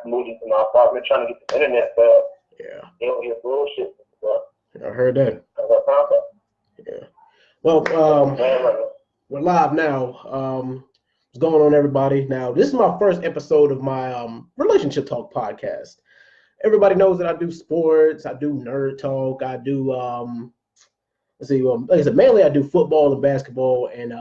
to move into my apartment, trying to get the internet set up. Yeah. They don't hear bullshit. I heard that. Yeah. Well, we're live now. What's going on, everybody? Now, this is my first episode of my relationship talk podcast. Everybody knows that I do sports, I do nerd talk, I do like I said, mainly I do football and basketball, and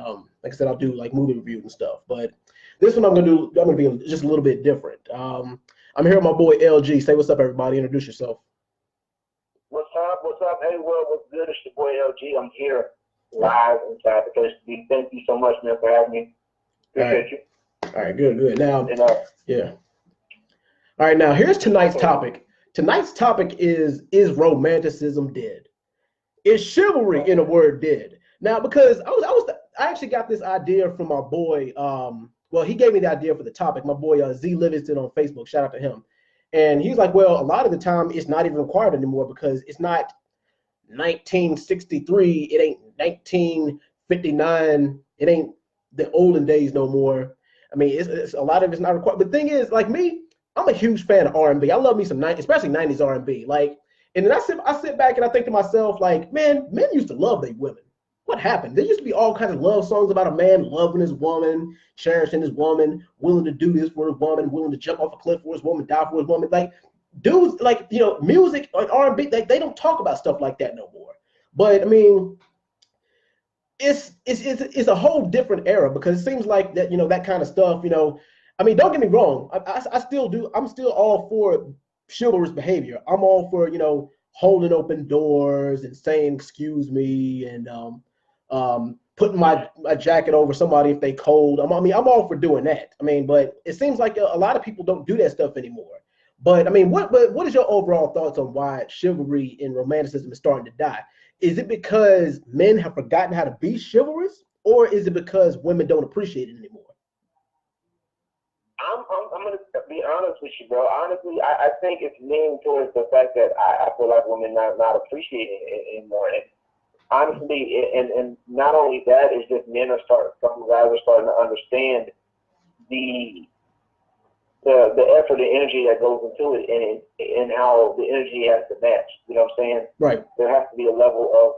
like I said, I'll do like movie reviews and stuff. But this one I'm gonna be just a little bit different. I'm here with my boy LG. Say what's up, everybody. Introduce yourself. What's up? What's up? Hey, well, what's good? It's your boy LG. I'm here live inside the place. Thank you so much, man, for having me. Appreciate you. All right, good. Now, yeah. All right, now here's tonight's topic. Tonight's topic is romanticism dead? Is chivalry, in a word, dead? Now, because I actually got this idea from my boy. Well, he gave me the idea for the topic. My boy Z Livingston on Facebook. Shout out to him. And he's like, well, a lot of the time it's not even required anymore because it's not 1963. It ain't 1959. It ain't the olden days no more. I mean, it's a lot of it's not required. But the thing is, like me, I'm a huge fan of R&B. I love me some especially 90s R&B. Like, and then I sit back and I think to myself, like, man, men used to love their women. What happened? There used to be all kinds of love songs about a man loving his woman, cherishing his woman, willing to do this for his woman, willing to jump off a cliff for his woman, die for his woman. Like, dudes, like, you know, music and R&B, they don't talk about stuff like that no more. But I mean, it's a whole different era because it seems like that, you know, that kind of stuff, you know. I mean, don't get me wrong. I still do. I'm still all for chivalrous behavior. I'm all for, you know, holding open doors and saying excuse me and putting my jacket over somebody if they cold. I'm all for doing that. I mean, but it seems like a lot of people don't do that stuff anymore. But I mean, what is your overall thoughts on why chivalry and romanticism is starting to die? Is it because men have forgotten how to be chivalrous, or is it because women don't appreciate it anymore? I'm gonna be honest with you, bro. Honestly, I think it's leaning towards the fact that I feel like women not appreciating it anymore. And honestly, and not only that, it's just some guys are starting to understand the effort and energy that goes into it, and how the energy has to match. You know what I'm saying? Right. There has to be a level of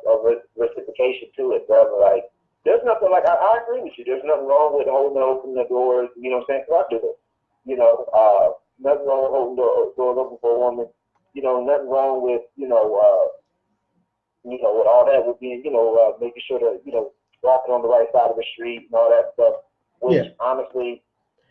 reciprocation to it, brother. Like, there's nothing like I agree with you. There's nothing wrong with holding open the doors. You know what I'm saying? 'Cause I do it. You know, nothing wrong with holding doors open for a woman. You know, nothing wrong with with all that, with being, making sure that, walking on the right side of the street and all that stuff. Which honestly,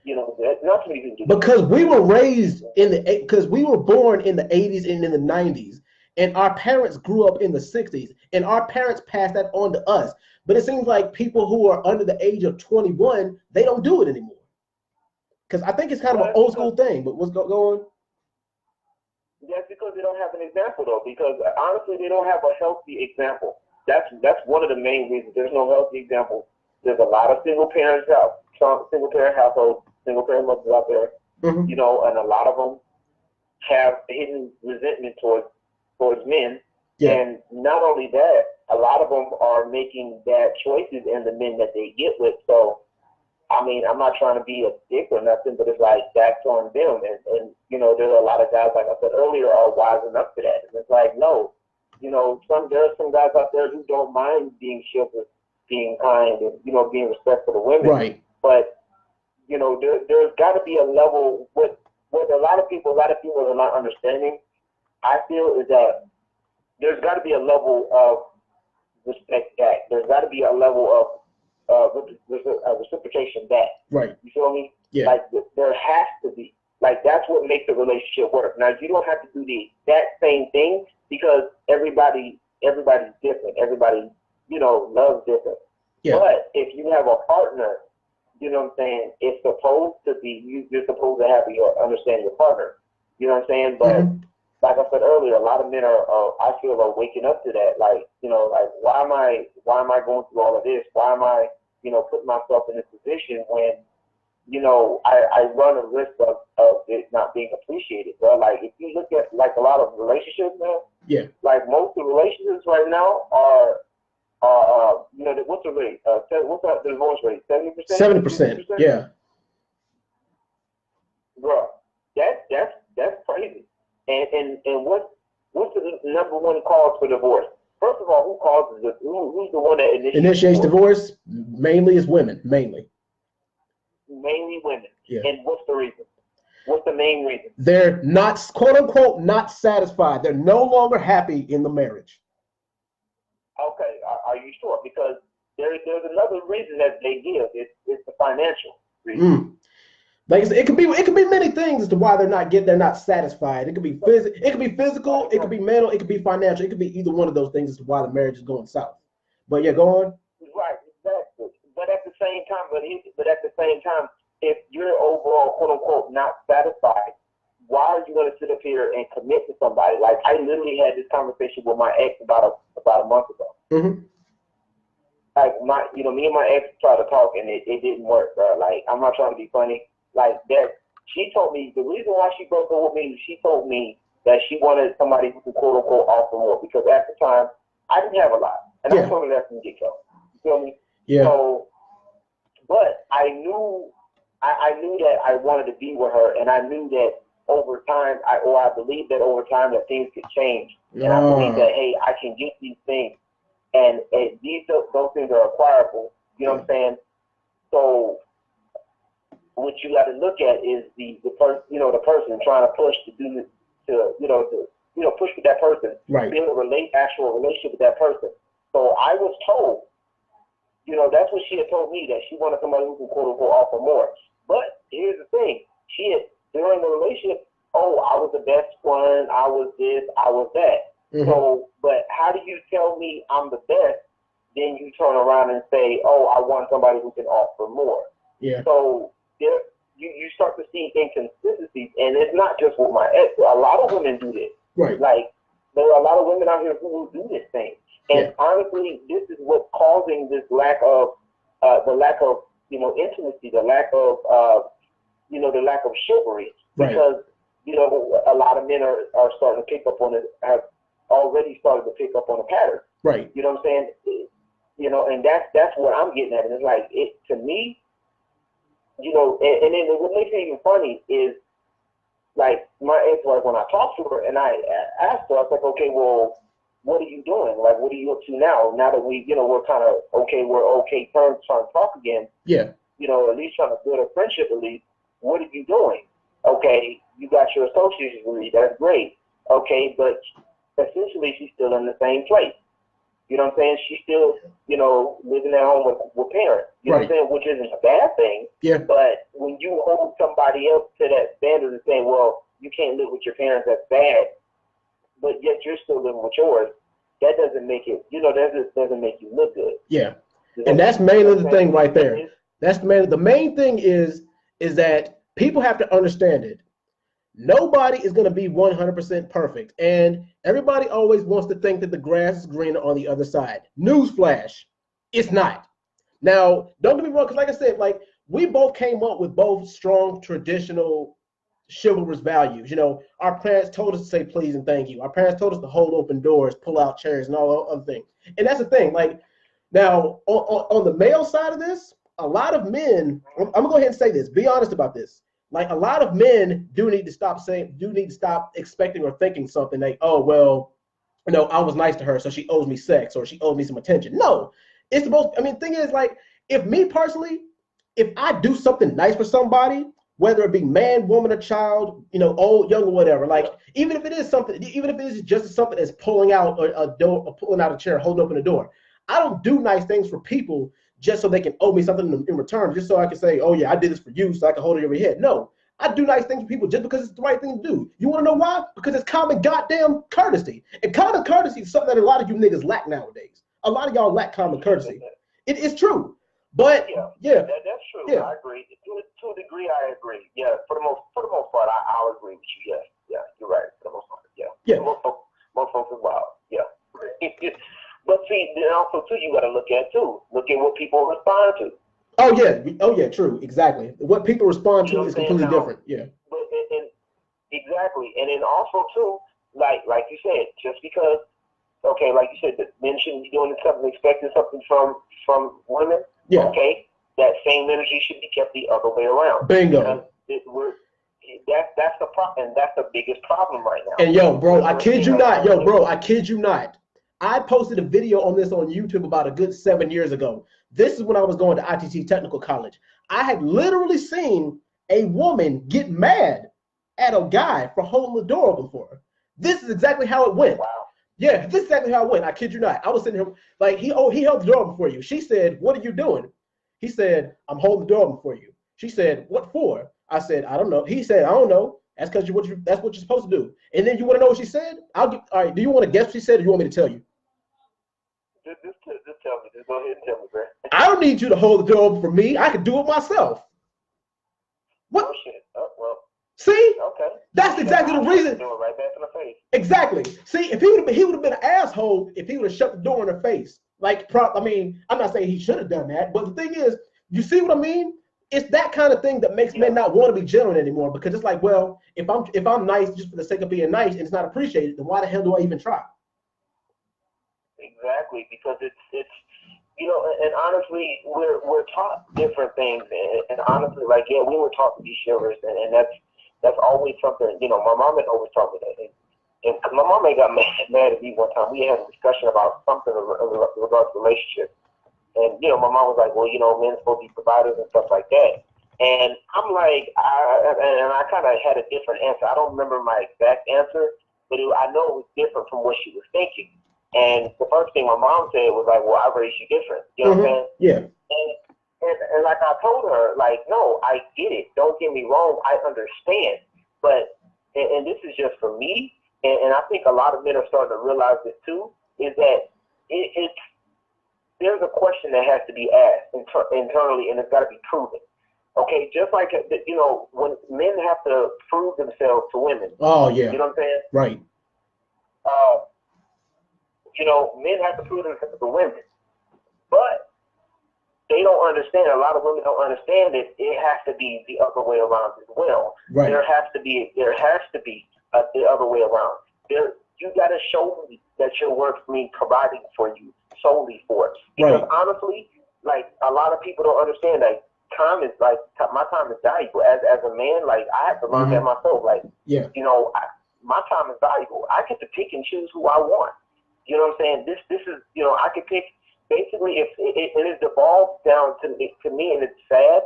not too many people do. Because we were raised because we were born in the 80s and in the 90s, and our parents grew up in the 60s, and our parents passed that on to us. But it seems like people who are under the age of 21, they don't do it anymore. Because I think it's kind of an old school thing. But what's going on? That's because they don't have an example, though. Because honestly, they don't have a healthy example. That's one of the main reasons. There's no healthy example. There's a lot of single parent households, single parent mothers out there, and a lot of them have hidden resentment towards men. Yeah. And not only that, a lot of them are making bad choices in the men that they get with. So, I mean, I'm not trying to be a dick or nothing, but it's like that's on them. And there's a lot of guys, like I said earlier, are wise enough to that. And it's like, no, there are some guys out there who don't mind being chivalrous, being kind, and, being respectful to women. Right. But, there's got to be a level, what a lot of people are not understanding, I feel, is that there's got to be a level of respect back. There's got to be a level of reciprocation back. Right. You feel me? Yeah. Like, there has to be. Like, that's what makes the relationship work. Now, you don't have to do that same thing because everybody's different. Everybody, loves different. Yeah. But if you have a partner, you know what I'm saying, it's supposed to be, you're supposed to have understand your partner. You know what I'm saying? But like I said earlier, a lot of men I feel are waking up to that. Like, like, why am I going through all of this? Why am I, putting myself in this position when, I run a risk of it not being appreciated, bro. Like, if you look at, like, a lot of relationships now, yeah, like, most of the relationships right now are what's the rate? What's the divorce rate? 70%? 70%, yeah. Bro, that's and what's the number one cause for divorce? First of all, who causes it? Who's the one that initiates divorce? Mainly is women. Mainly women. Yeah. And what's the reason? What's the main reason? They're not, quote unquote, not satisfied. They're no longer happy in the marriage. Okay, are you sure? Because there's another reason that they give. It's the financial reason. Like I said, it could be many things as to why they're not satisfied. It could be physical, it could be mental, it could be financial. It could be either one of those things as to why the marriage is going south. But yeah, go on. Right, exactly. But at the same time, if you're overall quote unquote not satisfied, why are you going to sit up here and commit to somebody? Like I literally had this conversation with my ex about a month ago. Mm-hmm. Like me and my ex tried to talk and it didn't work, bro. Like I'm not trying to be funny. Like that, she told me the reason why she broke up with me. She told me that she wanted somebody who could quote unquote offer more because at the time I didn't have a lot, and I told her that from the get-go. You feel me? Yeah. So, but I knew that I wanted to be with her, and I knew that over time, I believe that over time that things could change, and I believe that hey, I can get these things, and those things are acquirable. You know what I'm saying? So what you got to look at is the person trying to push push with that person, right? Build actual relationship with that person. So I was told, that's what she had told me, that she wanted somebody who can quote unquote offer more. But here's the thing, she had during the relationship, I was the best one, I was this, I was that. Mm-hmm. So, but how do you tell me I'm the best? Then you turn around and say, I want somebody who can offer more. Yeah. So you start to see inconsistencies, and it's not just with my ex. A lot of women do this. Right. Like there are a lot of women out here who will do this thing, and honestly, this is what's causing this lack of intimacy, the lack of chivalry, because a lot of men are starting to pick up on it, have already started to pick up on a pattern. Right. You know what I'm saying? And that's what I'm getting at, and it's like to me. And then what makes it even funny is, like, my ex-wife, when I talked to her and I asked her, I was like, okay, well, what are you doing? Like, what are you up to now? Now that we're kind of okay terms, trying to talk again. Yeah. At least trying to build a friendship at least. What are you doing? Okay, you got your associate's degree. That's great. Okay, but essentially she's still in the same place. You know what I'm saying? She's still, living at home with parents. You know what I'm saying? Which isn't a bad thing. Yeah. But when you hold somebody else to that standard and saying, well, you can't live with your parents, that's bad, but yet you're still living with yours, that doesn't make it, that just doesn't make you look good. Yeah. And that's mainly the thing right there. That's the main thing is that people have to understand it. Nobody is going to be 100% perfect. And everybody always wants to think that the grass is greener on the other side. Newsflash, it's not. Now, don't get me wrong, because like I said, like we both came up with both strong, traditional, chivalrous values. Our parents told us to say please and thank you. Our parents told us to hold open doors, pull out chairs, and all those other things. And that's the thing. Like now, on the male side of this, a lot of men, I'm going to go ahead and say this, be honest about this. Like a lot of men do need to stop expecting or thinking something like, I was nice to her, so she owes me sex or she owes me some attention. No, it's thing is, like, if me personally, if I do something nice for somebody, whether it be man, woman, or child, old, young, or whatever, like even if it is just something that's pulling out a door, or pulling out a chair, holding open a door, I don't do nice things for people just so they can owe me something in return, just so I can say, oh yeah, I did this for you, so I can hold it over your head. No, I do nice things for people just because it's the right thing to do. You want to know why? Because it's common goddamn courtesy. And common courtesy is something that a lot of you niggas lack nowadays. A lot of y'all lack common courtesy. It's true. But that's true. Yeah. I agree. To a degree, I agree. Yeah, for the most part, I'll agree with you. Yeah, you're right. For the most part, yeah. Most folks are wild. Yeah. But see, then also too, you got to look at what people respond to. Oh yeah, true, exactly. What people respond to is completely different. Yeah. But exactly, and then also too, like you said, just because, like you said, that men shouldn't be doing something, expecting something from women. Yeah. Okay, that same energy should be kept the other way around. Bingo. that's the problem, and that's the biggest problem right now. And yo, bro, I kid you not. Yo, bro, I kid you not. I posted a video on this on YouTube about a good 7 years ago. This is when I was going to ITT Technical College. I had literally seen a woman get mad at a guy for holding the door open for her. This is exactly how it went. Wow. Yeah, this is exactly how it went. I kid you not. I was sitting here like he held the door open for you. She said, "What are you doing?" He said, "I'm holding the door open for you." She said, "What for?" I said, "I don't know." He said, "I don't know. That's because that's what you're supposed to do." And then you want to know what she said? All right. Do you want to guess what she said, or you want me to tell you? Just tell me. Just go ahead and tell me, bro. I don't need you to hold the door open for me. I can do it myself. What? Oh shit. Oh well. See? Okay. That's exactly the reason. Do it right back in the face. Exactly. See, if he would have been an asshole if he would have shut the door in her face. Like, I mean, I'm not saying he should have done that, but the thing is, you see what I mean? It's that kind of thing that makes men not want to be genuine anymore, because it's like, well, if I'm nice just for the sake of being nice and it's not appreciated, then why the hell do I even try? Exactly, because it's and honestly, we're taught different things, and honestly, like we were taught to be chivalrous, and that's always something. My mom had always taught me that, and my mom got mad at me one time. We had a discussion about something in regards to relationships, and my mom was like, well, men's supposed to be providers and stuff like that, and I'm like, I kind of had a different answer. I don't remember my exact answer, but I know it was different from what she was thinking. And the first thing my mom said was like, well, I raised you different. You know what I'm saying? Yeah. And like I told her, like, no, I get it. Don't get me wrong. I understand. But, and this is just for me, and I think a lot of men are starting to realize this too, is that there's a question that has to be asked internally, and it's got to be proven. Okay, just like, when men have to prove themselves to women. Oh, yeah. You know what I'm saying? Right. Men have to prove themselves to women, but they don't understand. A lot of women don't understand that it has to be the other way around as well. Right. There has to be the other way around. You got to show me that you're worth me providing for you solely for it. Because honestly, like a lot of people don't understand that time is like my time is valuable. As a man, like I have to learn that myself. Like my time is valuable. I get to pick and choose who I want. You know what I'm saying? This is, I could pick, basically, if it devolves down to me, and it's sad,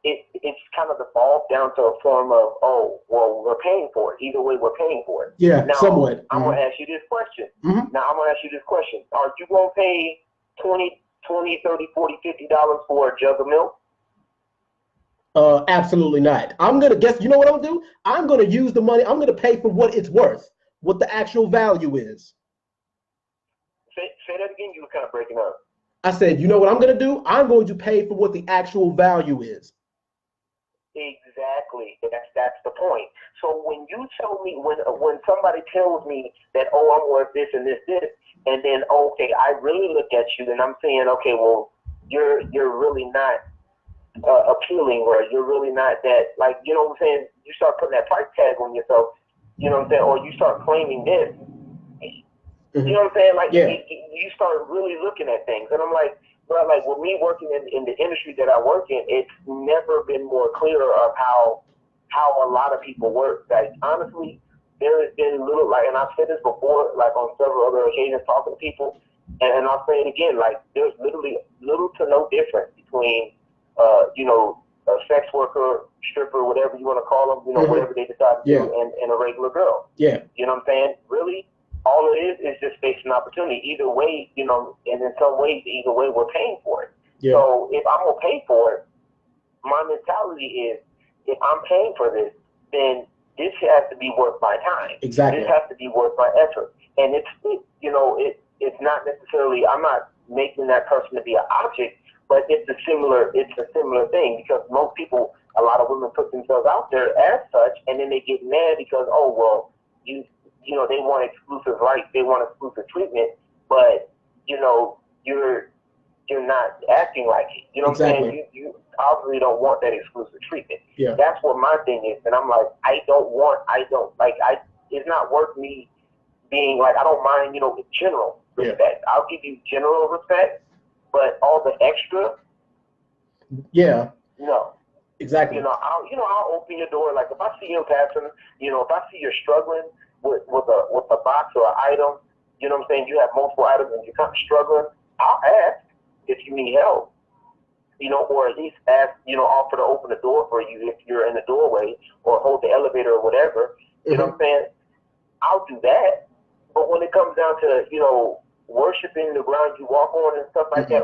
it's kind of devolved down to a form of, oh, well, we're paying for it. Either way, we're paying for it. Yeah, now, somewhat. I'm going to ask you this question. Now, I'm going to ask you this question. Are you going to pay $20, $30, $40, $50 for a jug of milk? Absolutely not. I'm going to guess, you know what I'm going to do? I'm going to use the money. I'm going to pay for what it's worth, what the actual value is. Say that again. You were kind of breaking up. I said, you know what I'm going to do? I'm going to pay for what the actual value is. Exactly. That's the point. So when you tell me, when somebody tells me that, oh, I'm worth this and this, and then, okay, I really look at you and I'm saying, okay, well, you're really not appealing, or you're really not that, like, you know what I'm saying? You start putting that price tag on yourself, you know what I'm saying? Or you start claiming this. You know what I'm saying? Like, you start really looking at things. And I'm like, bro, like, with me working in the industry that I work in, it's never been more clear of how a lot of people work. Like, honestly, there has been little, like, and I've said this before, like, on several other occasions talking to people, and I'll say it again, like, there's literally little to no difference between, a sex worker, stripper, whatever you want to call them, whatever they decide to do, and a regular girl. Yeah. You know what I'm saying? Really? All it is just space and opportunity. Either way, and in some ways, either way, we're paying for it. Yeah. So if I'm going to pay for it, my mentality is, if I'm paying for this, then this has to be worth my time. Exactly. This has to be worth my effort. And it's not necessarily, I'm not making that person to be an object, but it's a similar thing, because most people, a lot of women put themselves out there as such, and then they get mad because, oh, well, they want exclusive rights, they want exclusive treatment, but you're not acting like it. You know what I'm saying? You obviously don't want that exclusive treatment. Yeah. That's what my thing is, and I'm like, it's not worth me being like, I don't mind, general respect. Yeah. I'll give you general respect, but all the extra, yeah. no. Exactly. I'll open your door. Like if I see him passing, if I see you're struggling with a box or an item, you know what I'm saying, you have multiple items and you're kind of struggling, I'll ask if you need help, or at least ask, offer to open the door for you if you're in the doorway, or hold the elevator or whatever. You know what I'm saying? I'll do that. But when it comes down to, worshiping the ground you walk on and stuff like that,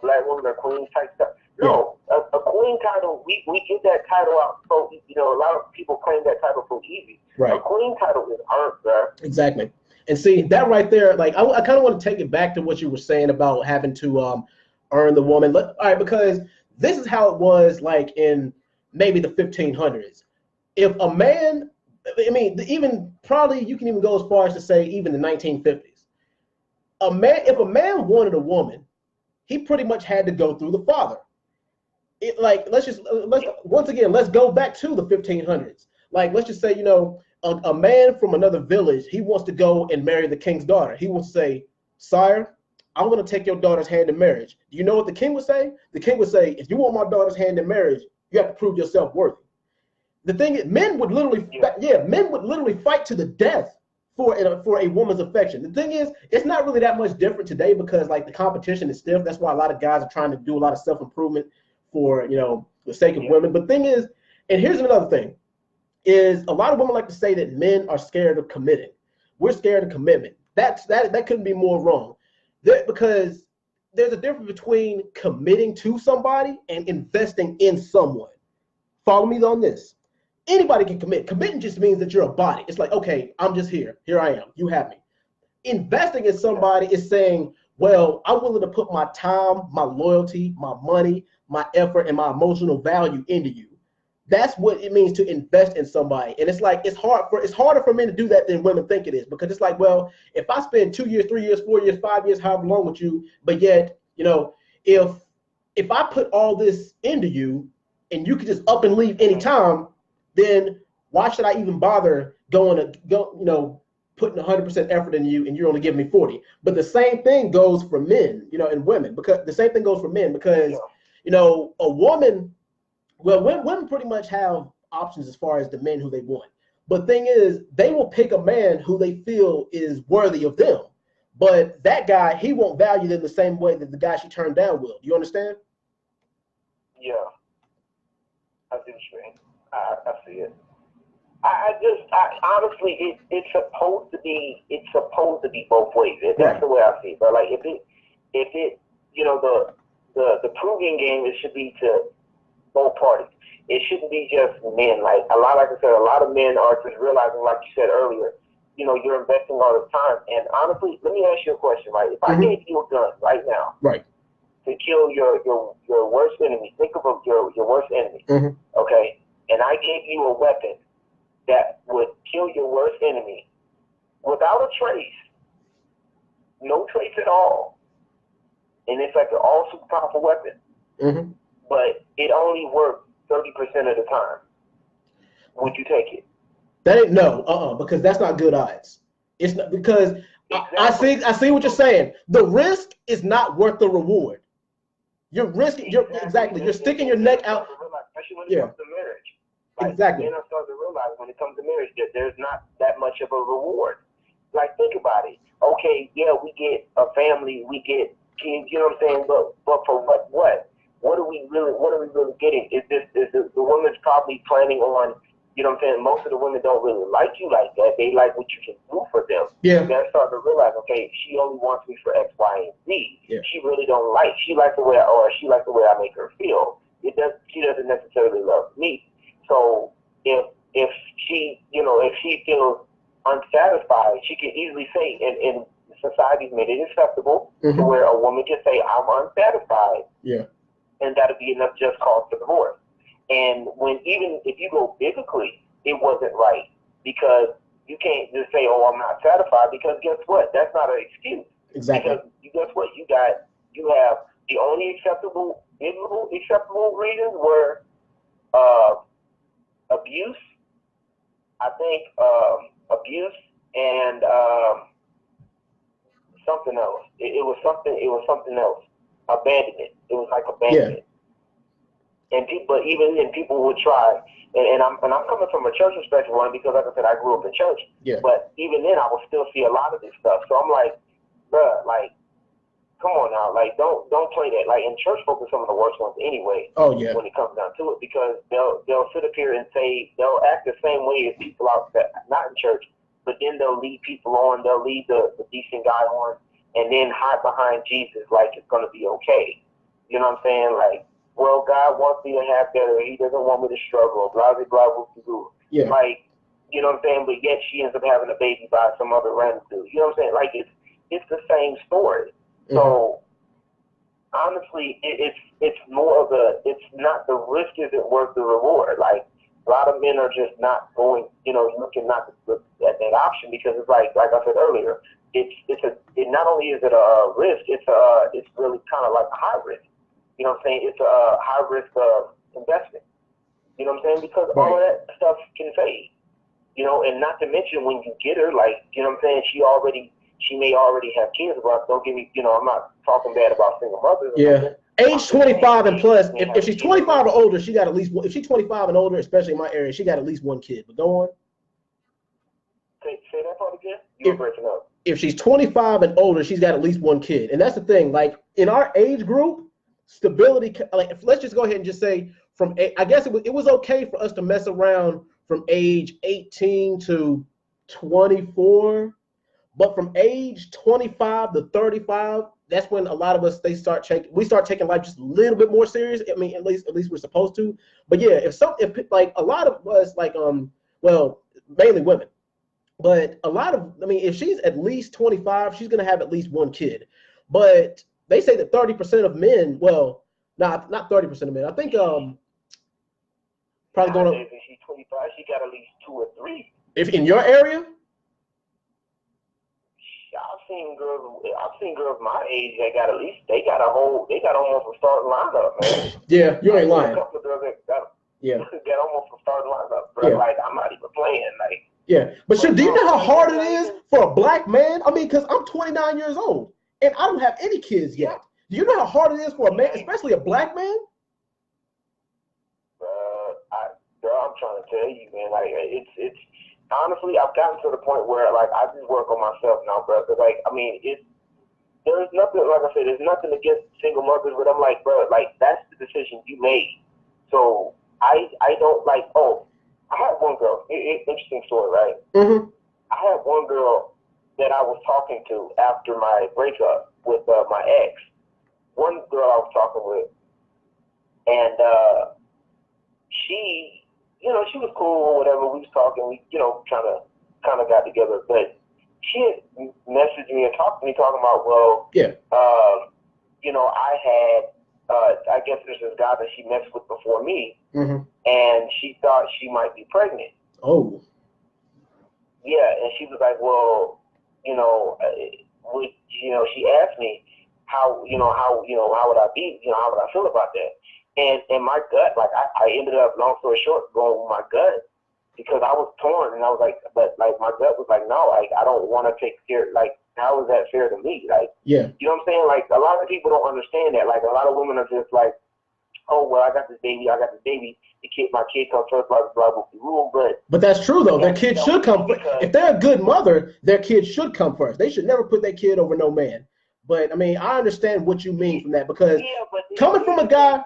black women are queens type stuff. No, a queen title, we get that title out so, a lot of people claim that title so easy. Right. A queen title is earned, sir. Exactly. And see, that right there, like, I kind of want to take it back to what you were saying about having to earn the woman. All right, because this is how it was, like, in maybe the 1500s. If a man, even probably you can even go as far as to say even the 1950s. If a man wanted a woman, he pretty much had to go through the father. Let's once again, let's go back to the 1500s. Like, let's just say, a man from another village, he wants to go and marry the king's daughter. He will say, sire, I'm going to take your daughter's hand in marriage. Do you know what the king would say? The king would say, if you want my daughter's hand in marriage, you have to prove yourself worthy. The thing is, men would literally fight to the death for a woman's affection. The thing is, it's not really that much different today because, like, the competition is stiff. That's why a lot of guys are trying to do a lot of self-improvement for, the sake of women. But the thing is, and here's another thing, is a lot of women like to say that men are scared of committing. We're scared of commitment. That couldn't be more wrong. Because there's a difference between committing to somebody and investing in someone. Follow me on this. Anybody can commit. Committing just means that you're a body. It's like, okay, I'm just here. Here I am. You have me. Investing in somebody is saying, well, I'm willing to put my time, my loyalty, my money, my effort, and my emotional value into you. That's what it means to invest in somebody. And it's like, it's harder for men to do that than women think it is, because it's like, well, if I spend 2 years, 3 years, 4 years, 5 years, however long with you, but yet, if I put all this into you and you could just up and leave anytime, then why should I even bother putting 100% effort in you and you're only giving me 40? But the same thing goes for men, and women, because the same thing goes for men, because, a woman, well, women pretty much have options as far as the men who they want. But the thing is, they will pick a man who they feel is worthy of them. But that guy, he won't value them the same way that the guy she turned down will. Do you understand? Yeah. I see what you mean. I see it. I honestly, it's supposed to be both ways. That's the way I see it. But like, if it, the proving game, it should be to both parties. It shouldn't be just men. Like I said, a lot of men are just realizing, like you said earlier, you're investing all this time. And honestly, let me ask you a question, right? If I gave you a gun right now, right, to kill your worst enemy, think of your worst enemy, okay? And I gave you a weapon that would kill your worst enemy without a trace, no trace at all, and it's like an all super powerful weapon, but it only worked 30% of the time. Would you take it? That ain't because that's not good odds. It's not, because exactly. I see what you're saying. The risk is not worth the reward. You're risking. Exactly. You're sticking your neck out. Especially when it comes to marriage. Like, exactly. Men are starting to realize when it comes to marriage that there's not that much of a reward. Like, think about it. Okay, yeah, we get a family, we get kids. You know what I'm saying? But for what? What are we really getting? Is the woman's probably planning on? You know what I'm saying? Most of the women don't really like you like that. They like what you can do for them. Yeah. They're starting to realize, okay, she only wants me for X, Y, and Z. Yeah. She really don't like. She likes the way I make her feel. She doesn't necessarily love me. So if she feels unsatisfied, she can easily say, and society's made it acceptable to where a woman can say, I'm unsatisfied. Yeah. And that'll be enough just cause for divorce. And even if you go biblically, it wasn't right, because you can't just say, oh, I'm not satisfied, because guess what? That's not an excuse. Exactly. Because guess what? You have the only acceptable reasons were abuse, I think, abuse and something else. It was something else. Abandonment. It was like abandonment. And people, even then, people would try. And I'm coming from a church perspective, one, because like I said, I grew up in church. Yeah. But even then, I would still see a lot of this stuff. So I'm like, bruh, like, come on now, like, don't play that. Like, in church folk are some of the worst ones anyway. Oh yeah. When it comes down to it, because they'll sit up here and say they'll act the same way as people out that not in church, but then they'll lead people on, they'll lead the decent guy on, and then hide behind Jesus like it's gonna be okay. You know what I'm saying? Like, well, God wants me to have better. He doesn't want me to struggle. Blah blah blah blah. Yeah. Like, you know what I'm saying? But yet she ends up having a baby by some other random dude. You know what I'm saying? Like, it's the same story. So honestly, it's more of it's not the risk isn't worth the reward. Like, a lot of men are just not going, looking not to look at that option, because it's like I said earlier, it not only is it a risk, it's really kind of like a high risk. You know what I'm saying? It's a high risk of investment. You know what I'm saying? Because all of that stuff can fade. And not to mention when you get her, like, you know what I'm saying, she may already have kids, but don't get me, I'm not talking bad about single mothers. Yeah. Age 25 and plus, if she's 25 or older, she got at least, if she's 25 and older, especially in my area, she got at least one kid. But go on. Say that part again? You're breaking up. If she's 25 and older, she's got at least one kid. And that's the thing. Like, in our age group, stability, like, let's just go ahead and just say I guess it was okay for us to mess around from age 18 to 24. But from age 25 to 35, that's when a lot of us we start taking life just a little bit more serious. I mean, at least we're supposed to. But yeah, if like a lot of us, like well, mainly women, but a lot of, I mean, if she's at least 25, she's gonna have at least one kid. But they say that 30% of men, well, not 30% of men. I think probably going to. If she's 25, she got at least 2 or 3. If in your area. I've seen girls my age that got almost a starting lineup, man. Yeah, you ain't lying. A couple of girls that got almost a starting lineup, bro. Yeah. Like, I'm not even playing, like. Yeah, but do you know how hard it is for a black man? I mean, because I'm 29 years old and I don't have any kids yet. Do you know how hard it is for a man, especially a black man? I'm trying to tell you, man. Like, it's. Honestly, I've gotten to the point where, like, I just work on myself now, bro. Cause, like, I mean, there's nothing, like I said, there's nothing against single mothers, but I'm like, bro, like, that's the decision you made. So I don't like. I had one girl. Interesting story, right? Mm-hmm. I had one girl that I was talking to after my breakup with my ex. One girl I was talking with, and she. She was cool or whatever. We was talking. We, kind of got together. But she had messaged me and talked to me, talking about, I had, I guess there's this guy that she messed with before me, and she thought she might be pregnant. Oh. Yeah, and she was like, well, she asked me how would I be, how would I feel about that? And my gut, like, I ended up, long story short, going with my gut, because I was torn, and I was like, but, like, my gut was like, no, like, I don't want to take care, like, how is that fair to me? Like, yeah, you know what I'm saying? Like, a lot of people don't understand that. Like, a lot of women are just like, oh, well, I got this baby, my kid comes first, blah, blah, blah, blah, but that's true, though. Their kid should come first. If they're a good mother, their kid should come first. They should never put their kid over no man. But, I mean, I understand what you mean from that, because coming from a guy.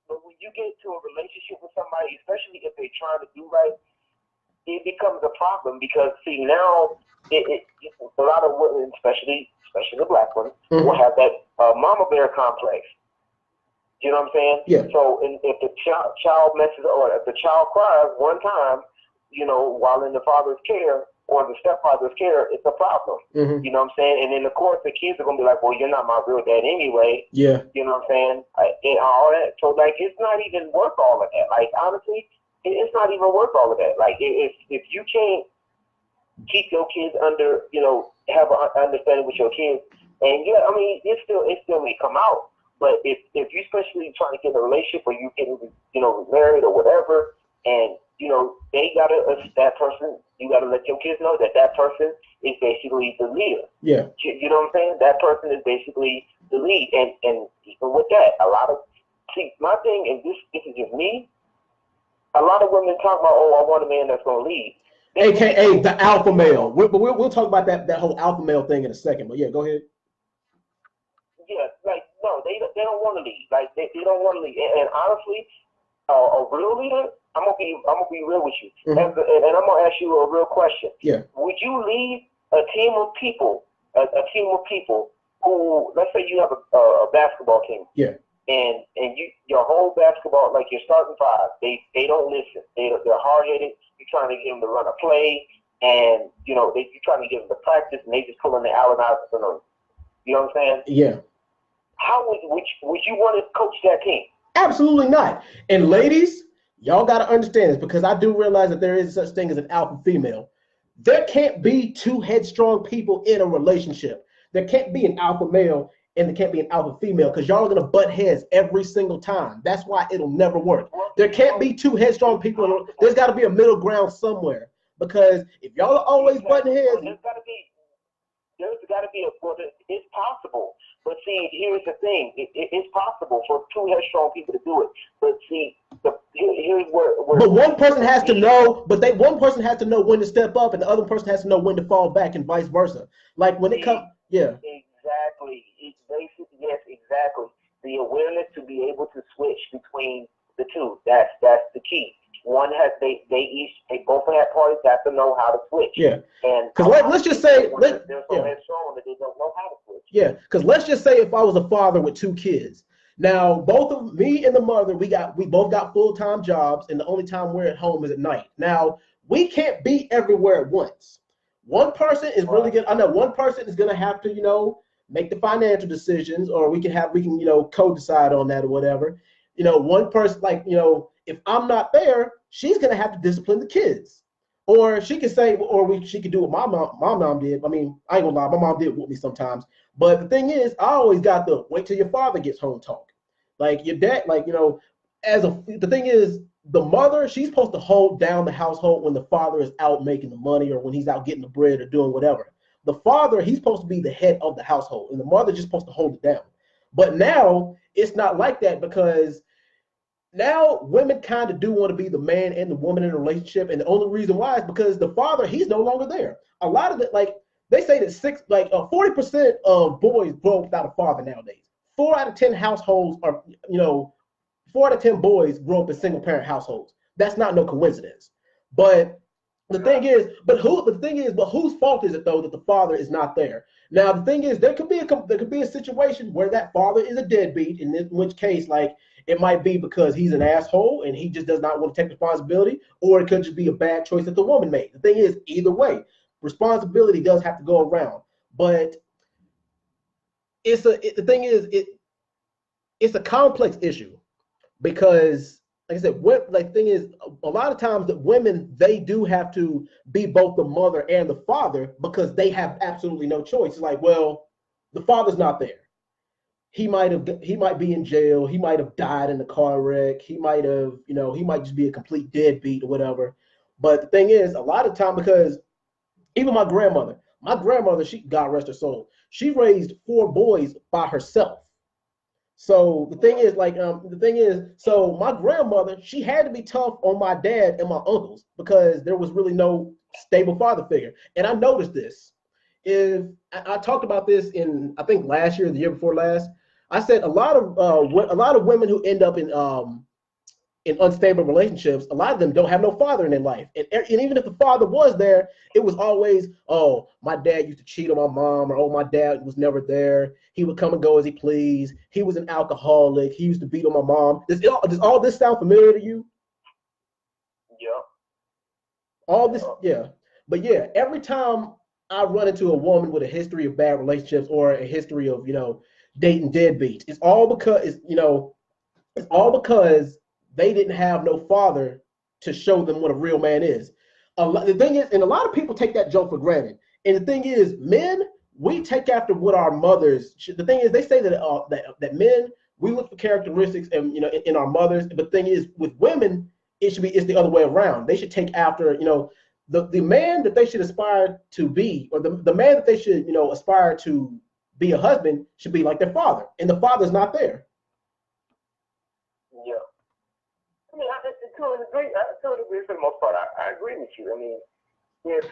But when you get into a relationship with somebody, especially if they're trying to do right, it becomes a problem, because, see, now a lot of women, especially the black ones, will have that mama bear complex. You know what I'm saying? Yeah. So if the child messes, or if the child cries one time, while in the father's care, or the stepfather's care, it's a problem. You know what I'm saying? And then, of course, the kids are going to be like, well, you're not my real dad anyway. Yeah. You know what I'm saying? And all that. So, like, it's not even worth all of that. Like, honestly, it's not even worth all of that. Like, if you can't keep your kids under, have an understanding with your kids, and, yeah, I mean, it still may come out. But if you especially trying to get in a relationship, or you getting, married or whatever, and, they that person, you gotta let your kids know that person is basically the leader. Yeah. You know what I'm saying? That person is basically the lead. And even with that, a lot of See, my thing, and this is just me. A lot of women talk about, oh, I want a man that's gonna lead. AKA the alpha male. We'll talk about that whole alpha male thing in a second. But yeah, go ahead. Yeah, like no, they don't want to lead. Like they don't want to lead. And honestly, a real leader, I'm gonna be real with you, and I'm gonna ask you a real question. Yeah. Would you lead a team of people, a team of people who, let's say you have a basketball team. Yeah. And your whole basketball, like your starting five, they don't listen. They're hard headed. You're trying to get them to run a play, and you're trying to get them to practice, and they just pulling the Allen Iverson on you. You know what I'm saying? Yeah. How would you want to coach that team? Absolutely not. And ladies, y'all got to understand this, because I do realize that there is such thing as an alpha female. There can't be two headstrong people in a relationship. There can't be an alpha male and there can't be an alpha female, because y'all are going to butt heads every single time. That's why it'll never work. There can't be two headstrong people. There's got to be a middle ground somewhere, because if y'all are always butting heads. There's got to be it's possible. But see, here's the thing. It's possible for two headstrong people to do it. But see, here's where but one person has to know, one person has to know when to step up, and the other person has to know when to fall back, and vice versa. Like when it comes, yeah. Exactly. It's basically, yes, exactly. The awareness to be able to switch between the two. That's the key. One has they both of that parties have to know how to switch. Yeah. And because let's just say they're so headstrong that they don't know how to switch. Yeah. Because let's just say if I was a father with two kids. Now both of me and the mother, we both got full-time jobs, and the only time we're at home is at night. Now we can't be everywhere at once. One person is really good. I know one person is gonna have to, make the financial decisions, or we can co-decide on that or whatever. One person, if I'm not there, she's gonna have to discipline the kids, or she could say, she could do what my mom did. I mean, I ain't gonna lie, my mom did whoop me sometimes. But the thing is, I always got the wait till your father gets home talk. Like your dad, the thing is, the mother, she's supposed to hold down the household when the father is out making the money, or when he's out getting the bread or doing whatever. The father, he's supposed to be the head of the household, and the mother just supposed to hold it down. But now it's not like that, because now women kind of do want to be the man and the woman in a relationship, and the only reason why is because the father, he's no longer there. A lot of it, they say that 40% of boys grow up without a father nowadays. 4 out of 10 households are, 4 out of 10 boys grow up in single parent households. That's not no coincidence. But the thing is, whose fault is it though that the father is not there? Now the thing is, there could be a situation where that father is a deadbeat, in which case, it might be because he's an asshole and he just does not want to take responsibility, or it could just be a bad choice that the woman made. The thing is, either way, responsibility does have to go around. But it's a complex issue, because, like I said, the thing is, a lot of times the women, they do have to be both the mother and the father, because they have absolutely no choice. It's like, well, the father's not there. He might be in jail. He might have died in a car wreck. He might just be a complete deadbeat or whatever. But the thing is, a lot of time, because even my grandmother, she, God rest her soul, she raised 4 boys by herself. So the thing is, so my grandmother, she had to be tough on my dad and my uncles, because there was really no stable father figure. And I noticed this. I talked about this in, I think, last year, the year before last. I said a lot of women who end up in unstable relationships, a lot of them don't have no father in their life. And even if the father was there, it was always, oh, my dad used to cheat on my mom, or oh, my dad was never there. He would come and go as he pleased. He was an alcoholic. He used to beat on my mom. Does all this sound familiar to you? Yeah. All this, yeah. But yeah, every time I run into a woman with a history of bad relationships, or a history of, dating deadbeats, it's all because they didn't have no father to show them what a real man is. The thing is, and a lot of people take that joke for granted. And the thing is, men, we take after what our mothers. The thing is, they say that men, we look for characteristics and in our mothers. But the thing is, with women, it's the other way around. They should take after the man that they should aspire to be, or the man that they should aspire to be a husband, should be like their father, and the father's not there. to a degree, for the most part, I agree with you. I mean, if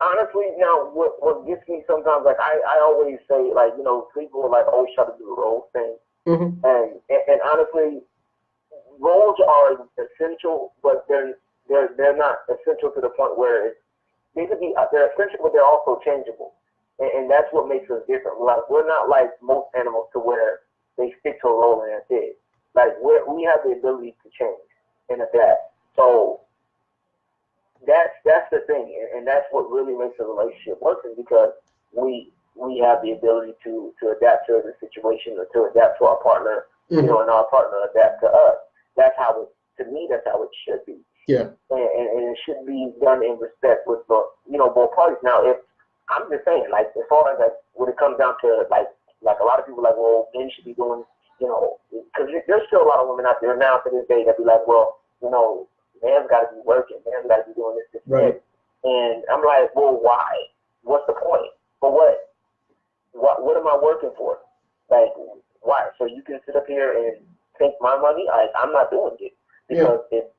honestly, now what gets me sometimes, like I always say, like, you know, people are like always try to do the role thing, and honestly, roles are essential, but they're not essential to the point where they could be, they're essential, but they're also changeable, and that's what makes us different. We're not like most animals to where they stick to a role and that's it. Like we have the ability to change and adapt. So that's the thing, and that's what really makes a relationship working, because we have the ability to adapt to the situation, or to adapt to our partner, you know, and our partner adapt to us. That's how it, to me, that's how it should be. Yeah. And it should be done in respect with the, you know, both parties. Now, if I'm just saying, like, as far as like when it comes down to like a lot of people like, well, men should be doing, you know, because there's still a lot of women out there now to this day that be like, well, you know, man's got to be working, man's got to be doing this, right. And I'm like, well, why? What's the point? For what? What am I working for? Like, why? So you can sit up here and take my money? I'm not doing it, because it's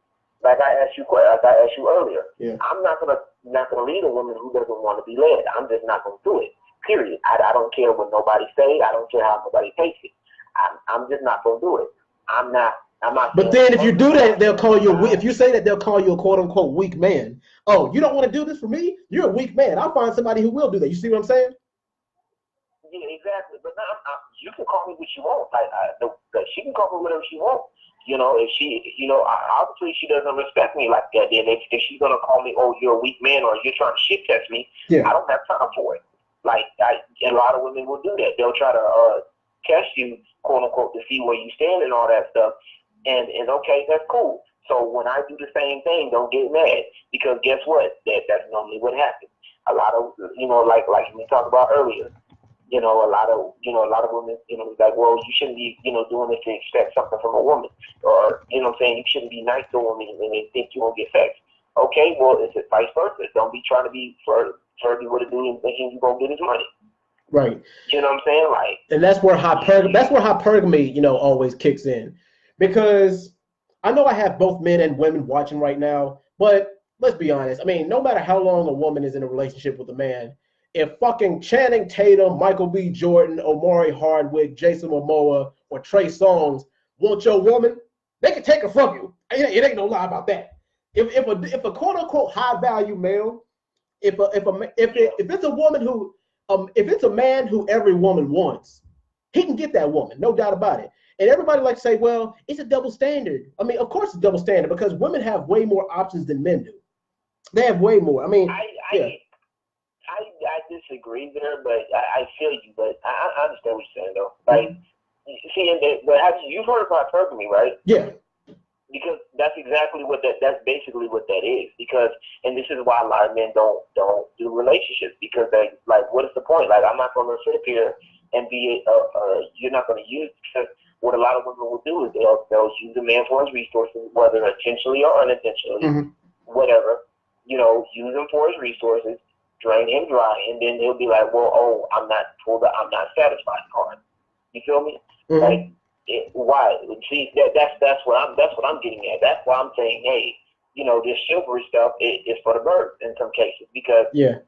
like I asked you earlier. Yeah. I'm not gonna lead a woman who doesn't want to be led. I'm just not gonna do it. Period. I don't care what nobody say. I don't care how nobody takes it. I'm just not gonna do it. I'm not. But then if you do that, they'll call you if you say that, they'll call you a quote unquote weak man. Oh, you don't want to do this for me? You're a weak man. I'll find somebody who will do that. You see what I'm saying? Yeah, exactly. But now you can call me what you want. She can call me whatever she wants. You know, if she, you know, obviously she doesn't respect me like that. Then if she's gonna call me, oh, you're a weak man, or you're trying to shit test me, I don't have time for it. Like, a lot of women will do that. They'll try to test you, quote unquote, to see where you stand and all that stuff. And okay, that's cool. So when I do the same thing, don't get mad, because guess what? That's normally what happens. A lot of, you know, like we talked about earlier. You know, a lot of women, you know, like, well, you shouldn't be, you know, doing this to expect something from a woman, or, you know what I'm saying, you shouldn't be nice to a woman and they think you won't get sex. Okay, well, it's vice versa. Don't be trying to be flirty with a dude and thinking you're gonna get his money. Right. You know what I'm saying? Like, and that's where hypergamy, you know, always kicks in, because I know I have both men and women watching right now, but let's be honest. I mean, no matter how long a woman is in a relationship with a man, if fucking Channing Tatum, Michael B. Jordan, Omari Hardwick, Jason Momoa, or Trey Songz want your woman, they can take her from you. It ain't no lie about that. If a quote unquote high value male, if it's a woman who, if it's a man who every woman wants, he can get that woman, no doubt about it. And everybody likes to say, well, it's a double standard. I mean, of course it's a double standard, because women have way more options than men do. They have way more. I mean, I disagree there, but I feel you. But I understand what you're saying, though. Like, see, but you've heard of hypergamy, right? Yeah. Because that's exactly what that's basically what that is. Because, and this is why a lot of men don't do relationships, because they, like, what is the point? Like, I'm not going to sit up here and be you're not going to use, because what a lot of women will do is they'll use a man for his resources, whether intentionally or unintentionally, whatever. You know, use him for his resources, drain him dry, and then he'll be like, well, oh, I'm not satisfied, Carl. You feel me? Like, why? See, that's what I'm getting at. That's why I'm saying, hey, you know, this chivalry stuff is for the birds in some cases, because it's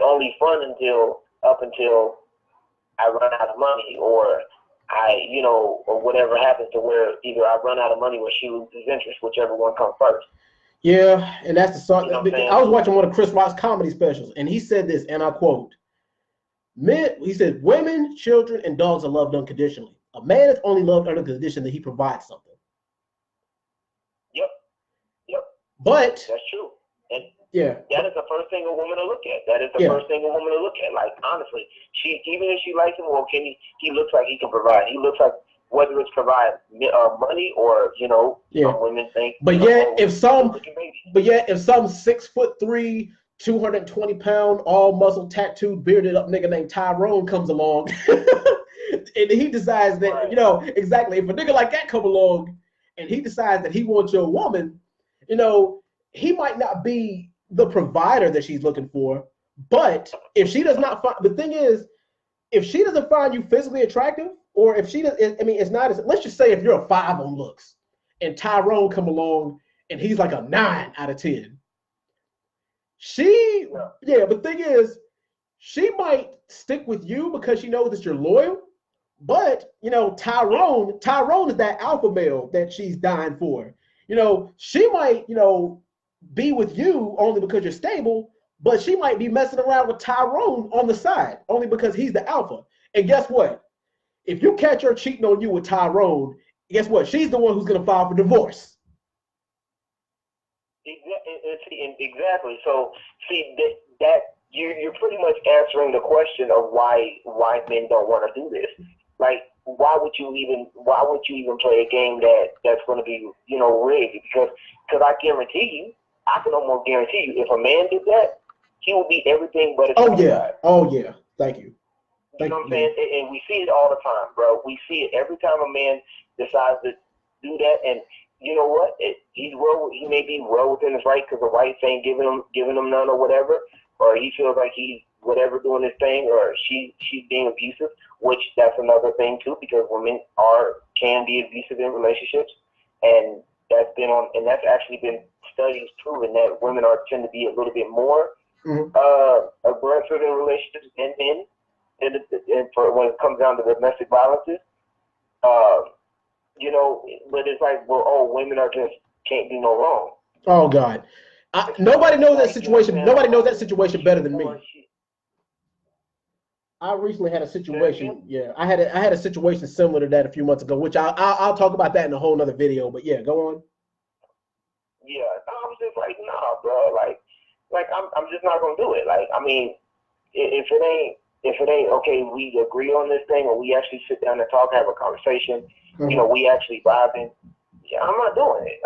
only fun up until I run out of money, or or whatever happens to where either I run out of money or she loses interest, whichever one comes first. Yeah, and that's the song. You know I was watching one of Chris Rock's comedy specials, and he said this, and I quote, he said, women, children, and dogs are loved unconditionally. A man is only loved under the condition that he provides something. Yep. But that's true. And that is the first thing a woman will look at. That is the first thing a woman will look at. Like, honestly, even if she likes him, well, he looks like he can provide. He looks like, whether it's provide money or, you know, some women think. But if some 6'3", 220-pound, all muscle tattooed, bearded up nigga named Tyrone comes along, and he decides that, you know, exactly, if a nigga like that come along and he decides that he wants your woman, you know, he might not be the provider that she's looking for, but if she does not find, the thing is, if she doesn't find you physically attractive, or if she does, I mean, it's not as, let's just say if you're a 5 on looks and Tyrone come along and he's like a 9 out of 10. But thing is, she might stick with you because she knows that you're loyal. But Tyrone is that alpha male that she's dying for. She might, be with you only because you're stable, but she might be messing around with Tyrone on the side only because he's the alpha. And guess what? If you catch her cheating on you with Tyrone, guess what? She's the one who's going to file for divorce. Exactly. So, see, that you're pretty much answering the question of why men don't want to do this. Like, why would you even play a game that's going to be rigged? Because I guarantee you, I can almost guarantee you, if a man did that, he will be everything but a guy. Oh yeah. Thank you. You know what I'm saying? And we see it all the time, bro. We see it every time a man decides to do that. And you know what? He may be well within his right because the wife ain't giving him none or whatever, or he feels like he's whatever doing his thing, or she's being abusive, which that's another thing too, because women can be abusive in relationships, and that's actually been studies proven that women tend to be a little bit more aggressive in relationships than men, and for when it comes down to domestic violences, but it's like, women can't do no wrong. Oh God, nobody knows that situation. Nobody knows that situation better than me. I recently had a situation. Yeah, I had a situation similar to that a few months ago, which I'll talk about that in a whole nother video. But yeah, go on. Yeah, I was just like, nah, bro. Like I'm just not gonna do it. Like, I mean, if it ain't okay, we agree on this thing, or we actually sit down and talk, have a conversation. We actually vibing. Yeah, I'm not doing it.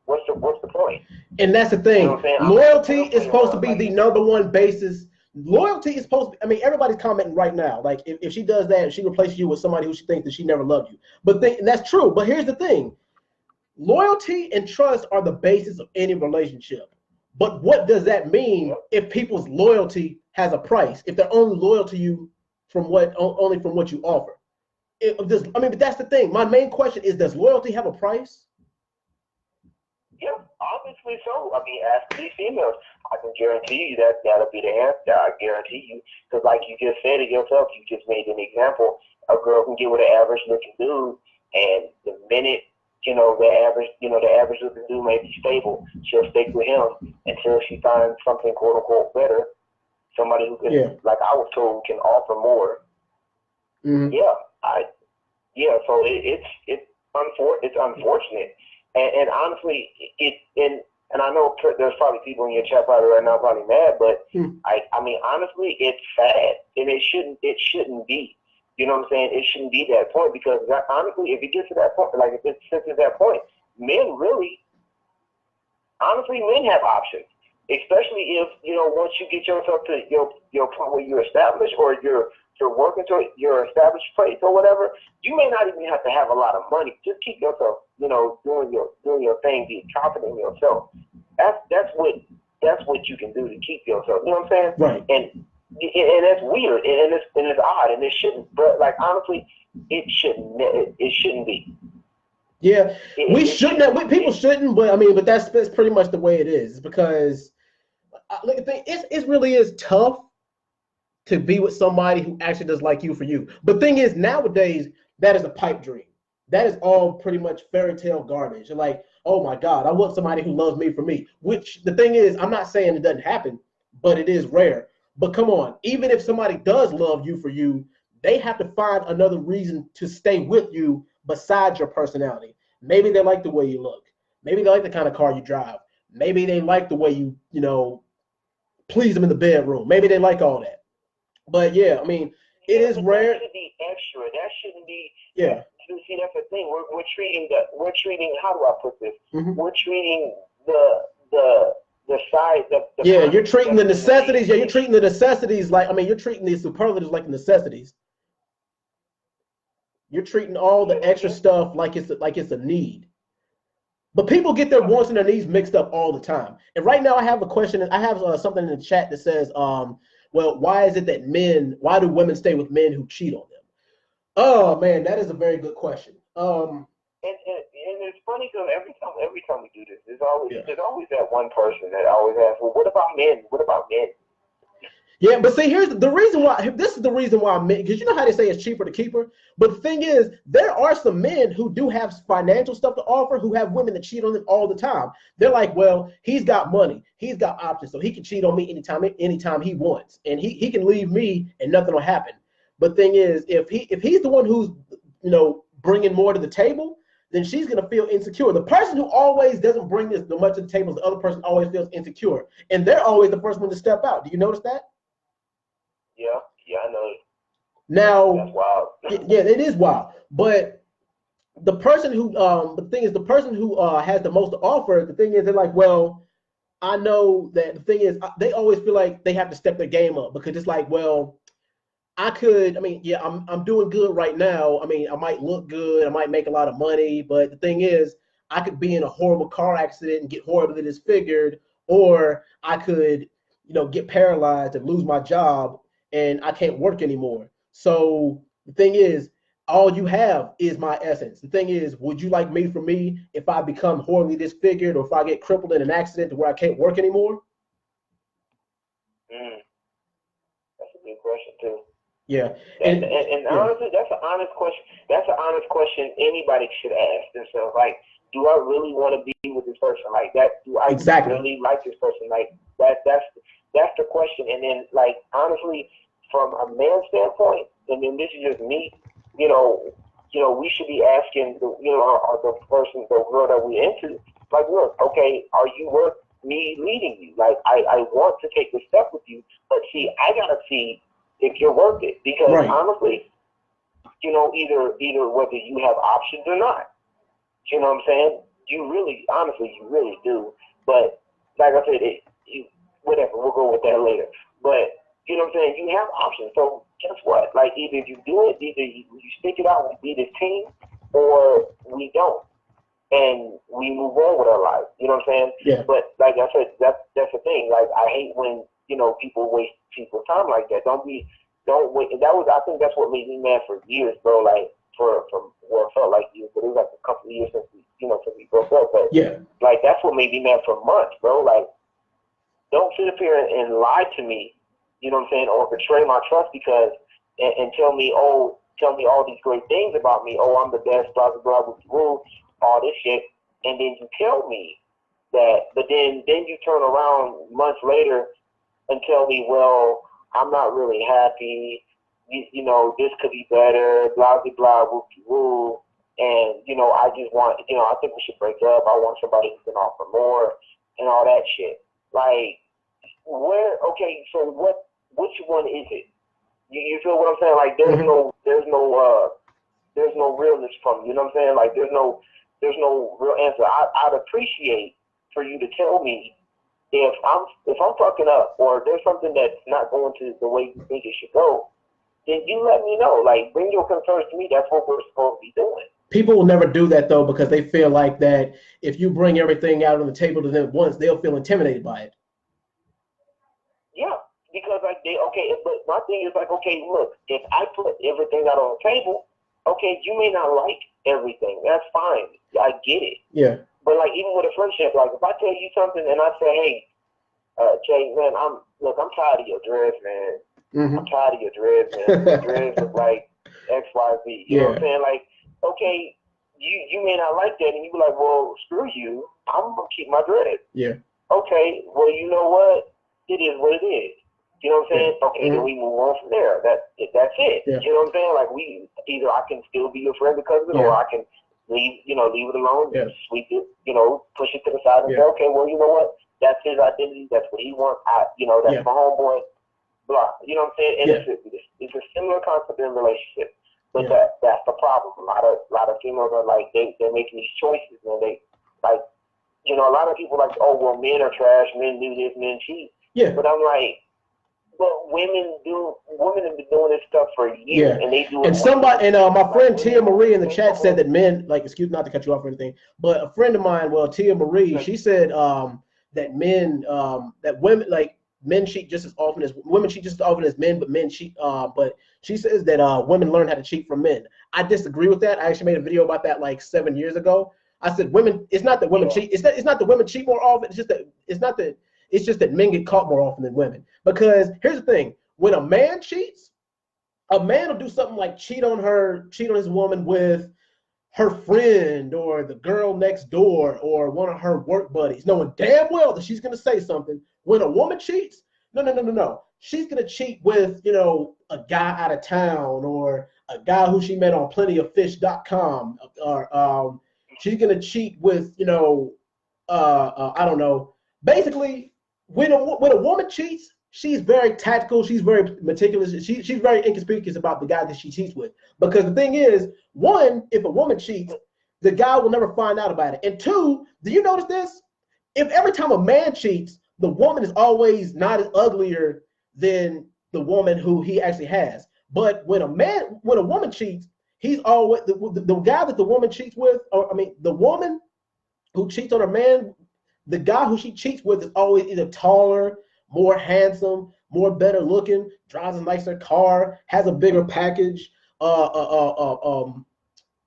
What's the point? And that's the thing. Loyalty is supposed to be the number one basis. Loyalty is supposed to be, I mean, everybody's commenting right now. Like, if she does that, she replaces you with somebody who she thinks that she never loved you. But that's true. But here's the thing. Loyalty and trust are the basis of any relationship. But what does that mean if people's loyalty has a price? If they're only loyal to you only from what you offer? But that's the thing. My main question is, does loyalty have a price? Yeah, obviously so. I mean, ask these females. I can guarantee you that'll be the answer. I guarantee you. Because like you just said it yourself, you just made an example. A girl can get with an average looking dude, and the minute, the average looking dude may be stable, she'll stick with him until she finds something quote unquote better. Somebody who can, like I was told, can offer more. Mm-hmm. So it's unfortunate. And honestly, and I know there's probably people in your chat probably right now probably mad, but I mean, honestly, it's sad, and it shouldn't be. You know what I'm saying? It shouldn't be that point, because honestly, if it gets to that point, like if it gets to that point, men have options, especially if once you get yourself to your point where you're established, or you're working to your established place or whatever, you may not even have to have a lot of money. Just keep yourself, doing your thing, be confident in yourself. That's what you can do to keep yourself. You know what I'm saying? Right. And that's weird, and it's odd, and it shouldn't. But like honestly, it shouldn't be. Yeah, we shouldn't. People shouldn't, but that's pretty much the way it is, because look, the thing, it really is tough to be with somebody who actually does like you for you. But thing is, nowadays, that is a pipe dream. That is all pretty much fairy tale garbage. And like, oh my God, I want somebody who loves me for me. Which the thing is, I'm not saying it doesn't happen, but it is rare. But come on, even if somebody does love you for you, they have to find another reason to stay with you besides your personality. Maybe they like the way you look. Maybe they like the kind of car you drive. Maybe they like the way you please them in the bedroom. Maybe they like all that. But yeah, I mean, it is rare. That should be extra. That shouldn't be. Yeah. You see, that's the thing. We're treating. How do I put this? Mm-hmm. We're treating the size of the. Yeah, you're treating the necessities. Yeah, you're treating the necessities you're treating the superlatives like necessities. You're treating all the extra stuff like it's a need. But people get their wants and their needs mixed up all the time. And right now, I have a question. I have something in the chat that says, well, why is it that why do women stay with men who cheat on them? Oh man, that is a very good question. And it's funny because every time we do this, Yeah. there's always that one person that always asks, well, what about men? What about men? Yeah, but see, here's the reason why. This is the reason why men, because you know how they say it's cheaper to keep her. But the thing is, there are some men who do have financial stuff to offer, who have women that cheat on them all the time. They're like, well, he's got money, he's got options, so he can cheat on me anytime he wants, and he can leave me and nothing will happen. But thing is, if he's the one who's bringing more to the table, then she's gonna feel insecure. The person who always doesn't bring this much to the table, the other person always feels insecure, and they're always the first one to step out. Do you notice that? Yeah, I know. That's Now, wild. yeah, it is wild. But the thing is, the person who has the most to offer, the thing is, they're like, well, I know that the thing is, they always feel like they have to step their game up because it's like, well, I mean, yeah, I'm doing good right now. I mean, I might look good, I might make a lot of money, but the thing is, I could be in a horrible car accident and get horribly disfigured, or I could, get paralyzed and lose my job and I can't work anymore. So the thing is, all you have is my essence. The thing is, would you like me for me if I become horribly disfigured or if I get crippled in an accident to where I can't work anymore? Mm, that's a good question too. Yeah. And Yeah. honestly, that's an honest question. That's an honest question anybody should ask themselves. Like, do I really want to be with this person like that? Do I Exactly. really like this person like that? That's the question. And then, like, honestly, from a man's standpoint, and then this is just me, we should be asking the person, the girl that we into, like, look, okay, are you worth me leading you? Like, I want to take the step with you, but see, I gotta see if you're worth it. Because Right. honestly, either whether you have options or not. You know what I'm saying? You really do. But like I said, whatever, we'll go with that later. But you know what I'm saying? You have options. So guess what? Like either you do it, either you stick it out and be this team, or we don't, and we move on with our life. You know what I'm saying? Yeah. But like I said, that's the thing. Like I hate when people waste people's time like that. Don't wait. That was I think that's what made me mad for years, bro. Like for well, it felt like years, but it was like a couple of years since we broke up. But Yeah. like that's what made me mad for months, bro. Like don't sit up here and lie to me. You know what I'm saying? Or betray my trust because and tell me all these great things about me. Oh, I'm the best, blah blah blah, all this shit, and then you tell me that, but then you turn around months later and tell me, well, I'm not really happy. This could be better. Blah blah blah, woo woo. And I just want, I think we should break up. I want somebody who can offer more and all that shit. Like, where? Okay, so which one is it? You feel what I'm saying? Like, there's no realness from you. You know what I'm saying? Like, there's no real answer. I'd appreciate for you to tell me if I'm fucking up or there's something that's not going to the way you think it should go. Then you let me know. Like, bring your concerns to me. That's what we're supposed to be doing. People will never do that though because they feel like that if you bring everything out on the table to them at once, they'll feel intimidated by it. Yeah, because but my thing is like, okay, look, if I put everything out on the table, okay, you may not like everything. That's fine. I get it. Yeah. But like even with a friendship, like if I tell you something and I say, hey, Jay, man, I'm tired of your dreads, man. Mm-hmm. I'm tired of your dreads, man. Your dreads look like X, Y, Z. You know what I'm saying? Like, okay, you may not like that, and you be like, well, screw you. I'm gonna keep my dreads. Yeah. Okay, well, you know what? It is what it is. You know what I'm saying? Yeah. Okay, then we move on from there. That's it. Yeah. You know what I'm saying? Like either I can still be your friend because of it, or I can leave it alone, sweep it, push it to the side and say, okay, well, you know what? That's his identity. That's what he wants. That's my homeboy. Blah. You know what I'm saying? And it's a similar concept in relationships. But that's the problem. A lot of females are like they're making these choices and they like a lot of people like, oh well, men are trash, men do this, men cheat. Yeah. But I'm like, but women have been doing this stuff for years, and they do it. And my friend Tia Marie in the chat said that men, like, excuse not to cut you off or anything, but a friend of mine, Tia Marie, she said that men, that women, like men cheat just as often as women cheat just as often as men, but men cheat. But she says that women learn how to cheat from men. I disagree with that. I actually made a video about that like 7 years ago. I said women. It's not that women cheat. It's not that women cheat more often. It's just that it's just that men get caught more often than women. Because here's the thing: when a man cheats, a man will do something like cheat on his woman with her friend or the girl next door or one of her work buddies, knowing damn well that she's going to say something. When a woman cheats, no. She's going to cheat with, a guy out of town or a guy who she met on plentyoffish.com, or she's going to cheat with, I don't know. Basically, when a woman cheats, she's very tactical. She's very meticulous. She's very inconspicuous about the guy that she cheats with. Because the thing is, one, if a woman cheats, the guy will never find out about it. And two, do you notice this? If every time a man cheats, the woman is always not as uglier than the woman who he actually has. But when a woman cheats, he's always the guy that the woman cheats with, the woman who cheats on a man, the guy who she cheats with is always either taller, more handsome, more better looking, drives a nicer car, has a bigger package.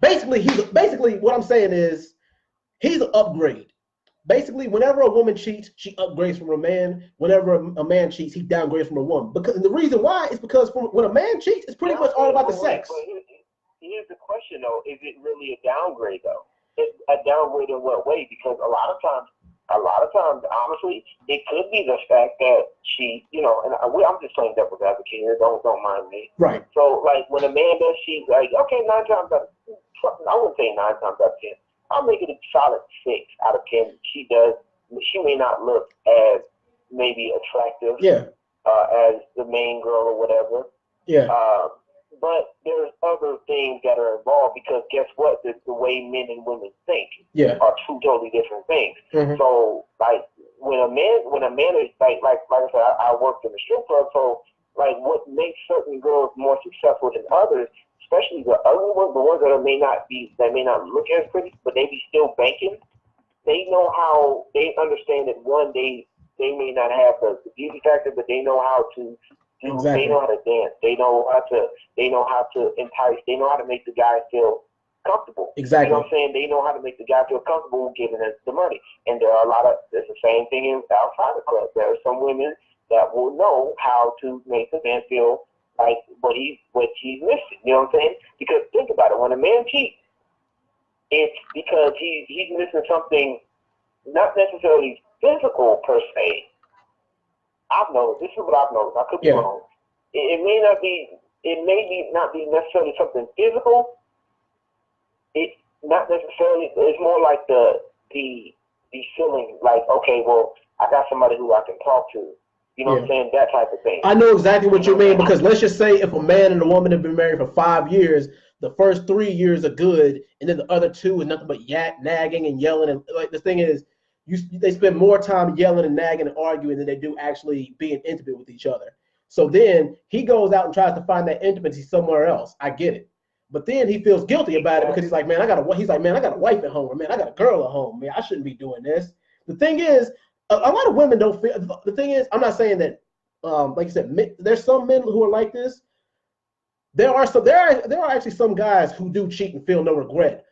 Basically, what I'm saying is he's an upgrade. Basically, whenever a woman cheats, she upgrades from a man. Whenever a man cheats, he downgrades from a woman. And the reason why is because when a man cheats, it's pretty much all about the sex. But here's the question, though: is it really a downgrade, though? It's a downgrade in what way? Because a lot of times, honestly, it could be the fact that she, and I'm just playing devil's advocate here. Don't mind me. Right. So, like, when a man does cheat, like, okay, 9 times out of 10, I wouldn't say 9 times out of 10. I'll make it a solid 6 out of 10. She may not look as maybe attractive, as the main girl or whatever. Yeah. But there's other things that are involved because guess what? The way men and women think are two totally different things. Mm-hmm. So like when a man is like I said, I worked in the strip club, so like what makes certain girls more successful than others, especially the ugly ones, the ones that may not look as pretty, but they be still banking. They know how, they understand that one, they may not have the beauty factor, but they know how to. Exactly. They know how to dance. They know how to entice. They know how to make the guy feel comfortable. Exactly. You know what I'm saying? They know how to make the guy feel comfortable giving us the money. And there are it's the same thing outside the club. There are some women that will know how to make the man feel like what he's missing. You know what I'm saying? Because think about it. When a man cheats, it's because he's missing something, not necessarily physical per se. I've noticed. This is what I've noticed. I could be wrong. It may not be necessarily something physical. It not necessarily. It's more like the feeling like, okay, well, I got somebody who I can talk to. You know what I'm saying? That type of thing. I know exactly what you mean, because let's just say if a man and a woman have been married for 5 years, the first 3 years are good, and then the other 2 is nothing but nagging and yelling. And like the thing is, they spend more time yelling and nagging and arguing than they do actually being intimate with each other. So then he goes out and tries to find that intimacy somewhere else. I get it. But then he feels guilty about it because he's like, man, I got a wife at home. Or, man, I got a girl at home. Man, I shouldn't be doing this. The thing is, a lot of women don't feel. The thing is, I'm not saying that, like you said, there's some men who are like this. There are actually some guys who do cheat and feel no regret.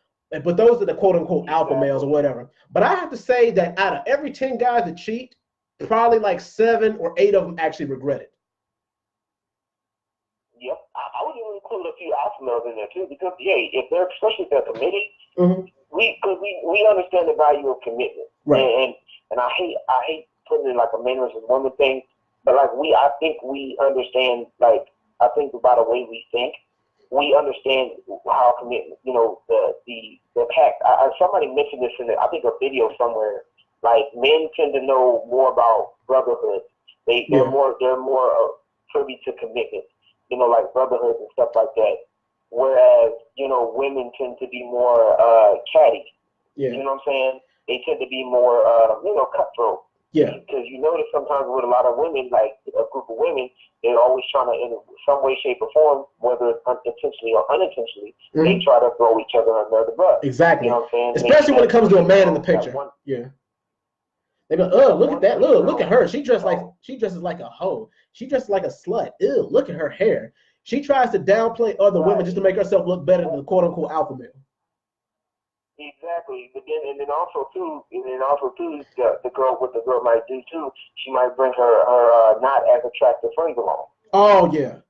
But those are the quote unquote alpha males or whatever. But I have to say that out of every 10 guys that cheat, probably like 7 or 8 of them actually regret it. Yep, I would even include a few alpha males in there too, because especially if they're committed, we understand the value of commitment. Right. And I hate putting it like a man versus woman thing, but like I think we understand, like I think about the way we think. We understand how commitment, the pact. Somebody mentioned this in I think a video somewhere. Like men tend to know more about brotherhood. They're more privy to commitment. Like brotherhood and stuff like that. Whereas women tend to be more catty. Yeah. You know what I'm saying? They tend to be more cutthroat. Yeah. Because you notice sometimes with a lot of women, like a group of women, they're always trying to, in some way, shape, or form, whether it's intentionally or unintentionally, they try to throw each other under the bus. Exactly. You know what I'm saying? Especially when it comes to a man in the picture. Yeah. They go, oh, look at that. Look at her. She dresses like a hoe. She dresses like a slut. Ew, look at her hair. She tries to downplay other women just to make herself look better than the quote unquote alpha male. Exactly, but then also too, the girl might do too. She might bring her not as attractive friends along. Oh yeah,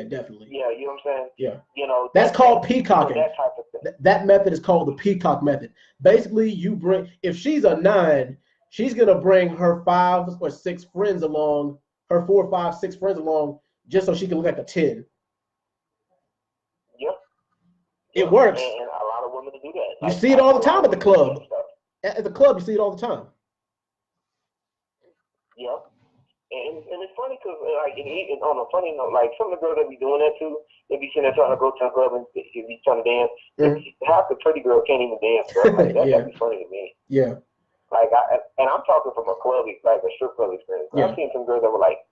definitely. Yeah, you know what I'm saying? Yeah. You know, that's called peacocking. That type of thing. That method is called the peacock method. Basically, if she's a 9, she's gonna bring her 5 or 6 friends along, her 4, 5, 6 friends along, just so she can look like a 10. Yep. It works. And a lot of women do that. You see it all the time at the club. At the club, you see it all the time. Yep. And it's funny because, like, and on a funny note, like, some of the girls that be doing that too, they be sitting there trying to go to a club and be trying to dance. Mm-hmm. Half the pretty girls can't even dance, bro. Like, that'd be funny to me. Yeah. Like, I'm talking from a club, like a strip club experience. Yeah. I've seen some girls that were, like,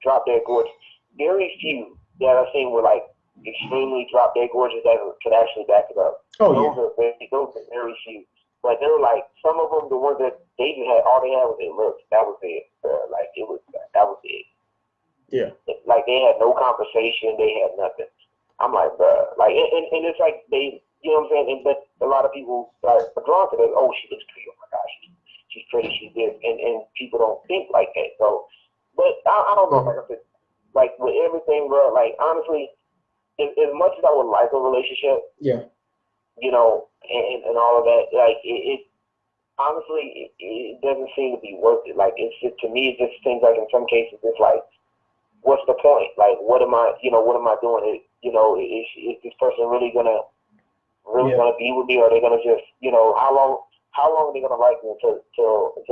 drop dead gorgeous. Very few that I've seen were, like, extremely drop dead gorgeous that could actually back it up. Those are very few. But they were like, some of them, the ones that they had, all they had was their looks. That was it. Like, that was it. Yeah. Like, they had no conversation. They had nothing. I'm like, bruh. Like, and it's like they, you know what I'm saying? But a lot of people are drawn to that. Oh, she looks pretty. Oh, my gosh. She's pretty. She's this. And people don't think like that. So, but I don't know. Like I said, like, with everything, bro, like, honestly, as much as I would like a relationship, yeah, you know, and all of that, like, it honestly, it doesn't seem to be worth it. Like, it's just, to me, it just seems like in some cases, it's like, what's the point? Like, what am I doing? Is this person really gonna be with me, or are they gonna just, how long are they gonna like me until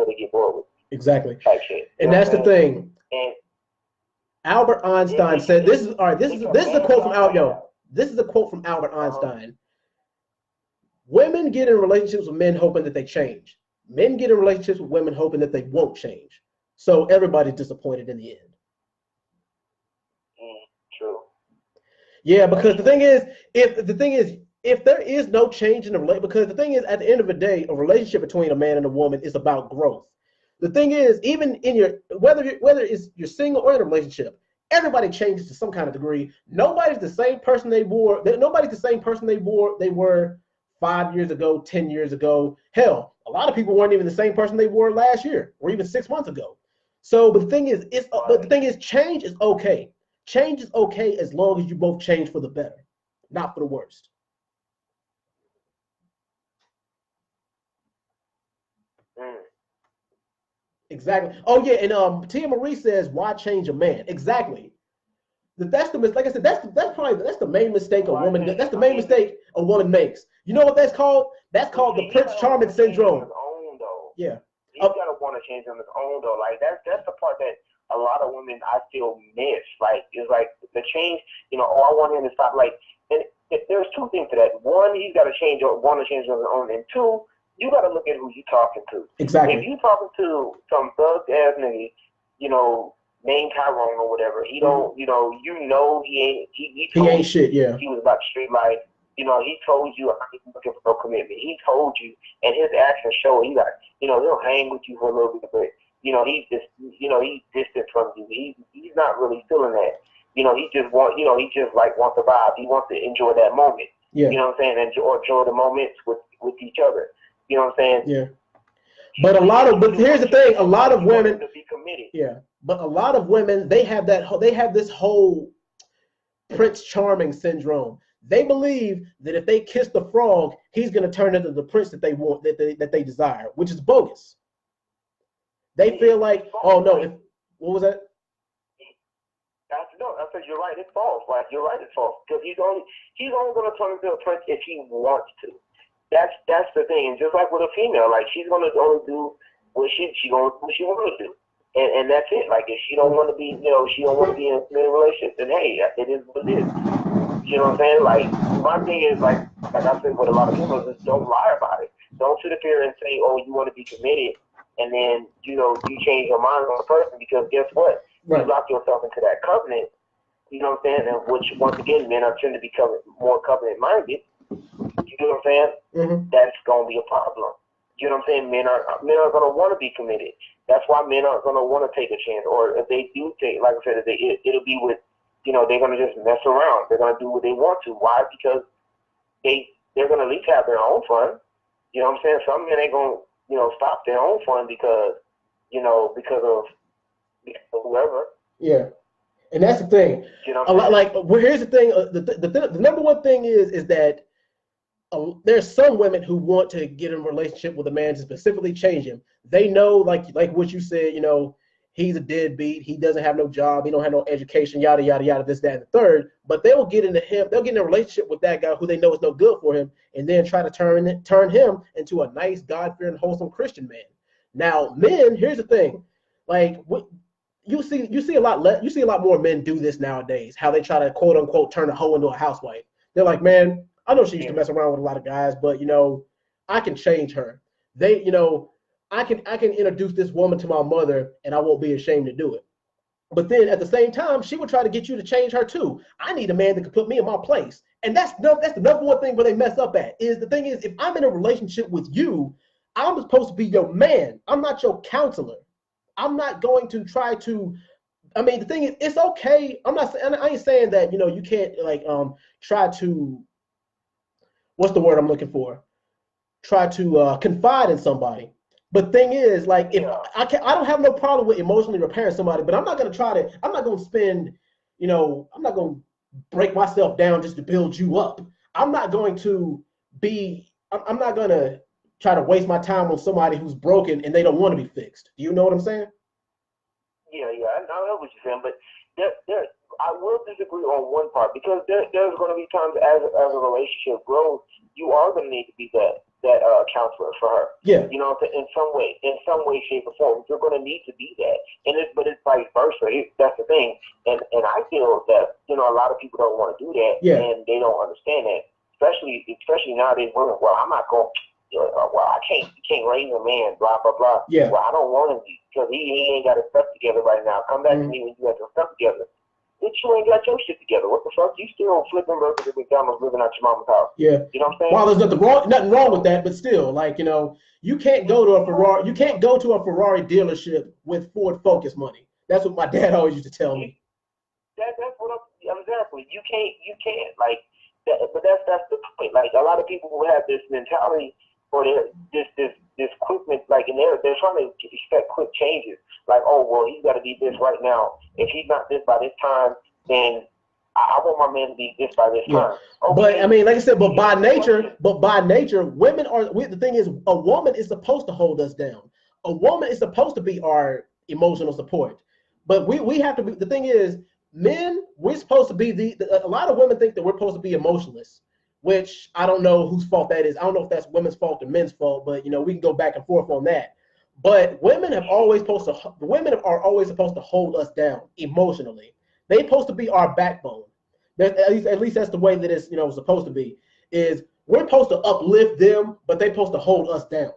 they get bored with me? Exactly. Type shit. And that's the thing. And Albert Einstein said, this is a quote from This is a quote from Albert Einstein. Women get in relationships with men hoping that they change. Men get in relationships with women hoping that they won't change. So everybody's disappointed in the end. True. Yeah, because the thing is, if there is no change in the relationship, because the thing is, at the end of the day, a relationship between a man and a woman is about growth. The thing is, even in whether it's you're single or in a relationship, everybody changes to some kind of degree. Nobody's the same person they were. Nobody's the same person they were 5 years ago, 10 years ago. Hell, a lot of people weren't even the same person they were last year or even 6 months ago. So, but the thing is, change is okay. Change is okay as long as you both change for the better, not for the worst. Exactly. Oh yeah, and Tia Marie says, "Why change a man?" Exactly. That's the main mistake a woman. That's the main mistake a woman makes. You know what that's called? That's called the Prince Charming syndrome. Yeah. He's gotta want to change on his own though. Like that's the part that a lot of women I feel miss. Like it's like the change. I want him to stop. Like, and there's two things to that. One, he's got to want to change on his own, and two, you got to look at who you're talking to. Exactly. If you talking to some thug ass nigga, named Tyrone or whatever, he don't, he ain't shit. Yeah. He was about the street life. He told you I'm looking for no commitment. He told you, and his actions show. He's like, he'll hang with you for a little bit, but he's just, he's distant from you. He's not really feeling that. He just wants to vibe. He wants to enjoy that moment. Yeah. You know what I'm saying? Enjoy the moments with each other. You know what I'm saying? Yeah. But here's the thing: a lot of women to be committed. Yeah. But a lot of women, they have this whole Prince Charming syndrome. They believe that if they kiss the frog, he's going to turn into the prince that they want, that they desire, which is bogus. They feel like, oh no, what was that? I said you're right. It's false. Like you're right. It's false because he's only going to turn into a prince if he wants to. That's the thing. And just like with a female, like she's going to only do what she wants to do. And that's it. Like if she don't want to be, she don't want to be in a committed relationship, then hey, it is what it is. You know what I'm saying? Like my thing is like I said with a lot of people, is don't lie about it. Don't sit up here and say, oh, you want to be committed, and then you change your mind on the person because guess what? Right. You lock yourself into that covenant. You know what I'm saying? And which once again, men are tend to become more covenant minded. You know what I'm saying? Mm-hmm. That's gonna be a problem. You know what I'm saying? Men are going to want to be committed. That's why men aren't going to want to take a chance. Or if they do take, like I said, it'll be with, they're going to just mess around. They're going to do what they want to. Why? Because they're going to at least have their own fun. You know what I'm saying? Some men ain't going to, stop their own fun because of whoever. Yeah. And that's the thing. You know a lot, like, well, here's the thing. The number one thing is that there's some women who want to get in a relationship with a man to specifically change him. They know, like what you said, he's a deadbeat. He doesn't have no job. He don't have no education, yada, yada, yada, this, that, and the third. But they'll get into him. They'll get in a relationship with that guy who they know is no good for him, and then try to turn him into a nice, God-fearing, wholesome Christian man. Now, men, here's the thing. Like, you see a lot more men do this nowadays, how they try to, quote unquote, turn a hoe into a housewife. They're like, man, I know she used to mess around with a lot of guys, but I can change her. I can introduce this woman to my mother, and I won't be ashamed to do it. But then at the same time, she would try to get you to change her too. I need a man that can put me in my place, and that's the number one thing where they mess up at. Is the thing is, if I'm in a relationship with you, I'm supposed to be your man. I'm not your counselor. I'm not going to try to. I mean, the thing is, it's okay. I ain't saying that you can't try to. What's the word I'm looking for? Try to confide in somebody. But thing is, like, if I don't have no problem with emotionally repairing somebody, but I'm not going to spend, I'm not going to break myself down just to build you up. I'm not going to try to waste my time on somebody who's broken and they don't want to be fixed. Do you know what I'm saying? Yeah, I know what you're saying, but I will disagree on one part, because there's going to be times as a relationship grows, you are going to need to be that counselor for her. Yeah. In some way, shape, or form, you're going to need to be that. But it's vice versa. That's the thing. And I feel that a lot of people don't want to do that, and they don't understand that. Especially nowadays, women. Well, I'm not going. Well, I can't. You can't raise a man. Blah blah blah. Yeah. Well, I don't want him because he ain't got his stuff together right now. Come back to me when you got your stuff together. Bitch, you ain't got your shit together. What the fuck? You still flipping burgers at McDonald's, living out your mama's house. Yeah. You know what I'm saying? Well, there's nothing wrong with that, but still, you can't go to a Ferrari. You can't go to a Ferrari dealership with Ford Focus money. That's what my dad always used to tell me. That's what exactly. You can't. But that's the point. Like, a lot of people who have this mentality, or this quick, and they're trying to expect quick changes. Like, oh, well, he's got to be this right now. If he's not this by this time, then I want my man to be this by this time. Okay. But I mean, like I said, but by nature, women are. The thing is, a woman is supposed to hold us down. A woman is supposed to be our emotional support. But we have to be. The thing is, men, we're supposed to be a lot of women think that we're supposed to be emotionless, which I don't know whose fault that is. I don't know if that's women's fault or men's fault, but we can go back and forth on that. But women are always supposed to hold us down emotionally. They're supposed to be our backbone. At least that's the way that it's supposed to be. Is we're supposed to uplift them, but they're supposed to hold us down.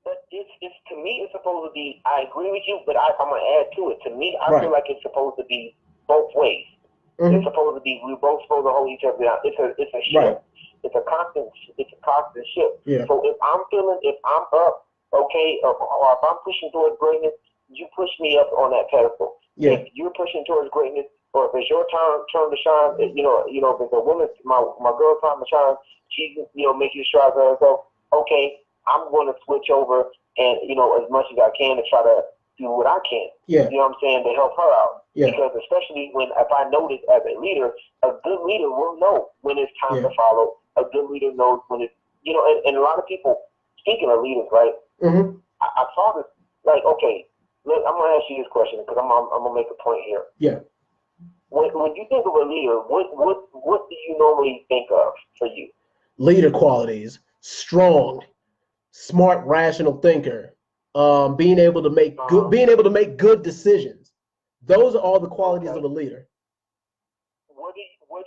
But it's to me, it's supposed to be. I agree with you, but I'm gonna add to it. To me, I feel like it's supposed to be both ways. Mm-hmm. It's supposed to be. We're both supposed to hold each other down. It's a shift. Right. It's a constant shift. Yeah. So if I'm up, okay, or if I'm pushing towards greatness, you push me up on that pedestal. Yeah. If you're pushing towards greatness, or if it's your turn to shine, if it's a woman, my girl's time to shine, she's making strides for herself. Okay, I'm going to switch over and as much as I can to try to do what I can. Yeah. You know what I'm saying, to help her out. Yeah. Because especially if I notice as a leader, a good leader will know when it's time to follow. A good leader knows when it's, and a lot of people, speaking of leaders, right? Mm-hmm. I saw this, okay, look, I'm going to ask you this question because I'm going to make a point here. Yeah. When you think of a leader, what do you normally think of for you? Leader qualities: strong, smart, rational thinker, being able to make good decisions. Those are all the qualities of a leader. What do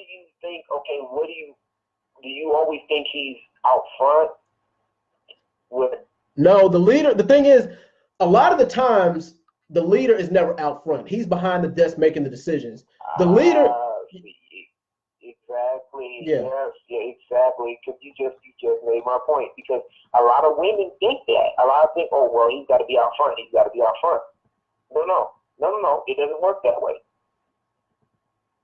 you think? Okay, do you always think he's out front? No, the leader. The thing is, a lot of the times, the leader is never out front. He's behind the desk making the decisions. The leader. Exactly. Yeah. Yes. Yeah. Exactly. Because you just made my point. Because a lot of women think that. A lot of think, oh well, he's got to be out front. He's got to be out front. No. It doesn't work that way.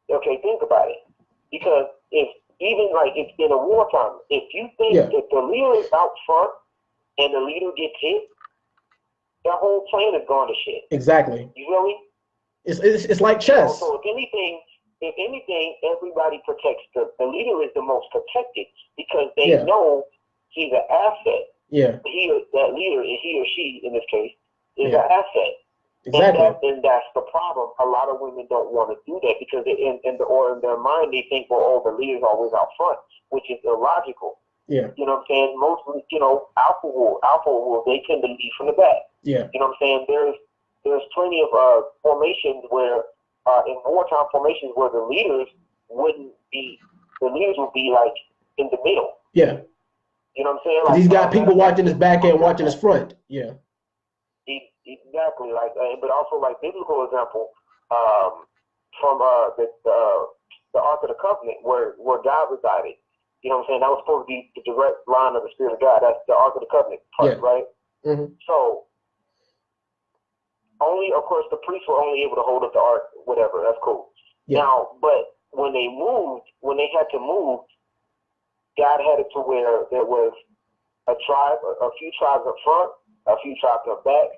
Okay, think about it. Because if even like if in a wartime, if you think if the leader is out front and the leader gets hit, the whole plane is gone to shit. Exactly. You feel me? It's like chess. So if anything, everybody protects the leader is the most protected because they know he's an asset. Yeah. That leader, he or she in this case, is an asset. Exactly. And that's the problem. A lot of women don't want to do that because in their mind they think, well, oh, the leader's always out front, which is illogical. Yeah. You know what I'm saying? Mostly, alpha wolves, they tend to lead from the back. Yeah. You know what I'm saying? There's plenty of formations where in wartime formations where the leaders would be like in the middle. Yeah. You know what I'm saying? Like, he's got people watching his back end, watching his front. Yeah. Exactly. Like, but also like biblical example from the Ark of the Covenant where God resided. You know what I'm saying? That was supposed to be the direct line of the Spirit of God. That's the Ark of the Covenant part, right? Mm-hmm. So only, of course, the priests were only able to hold up the ark, whatever. That's cool. Yeah. Now, but when they had to move, God had it to where there was a few tribes up front, a few tribes up back,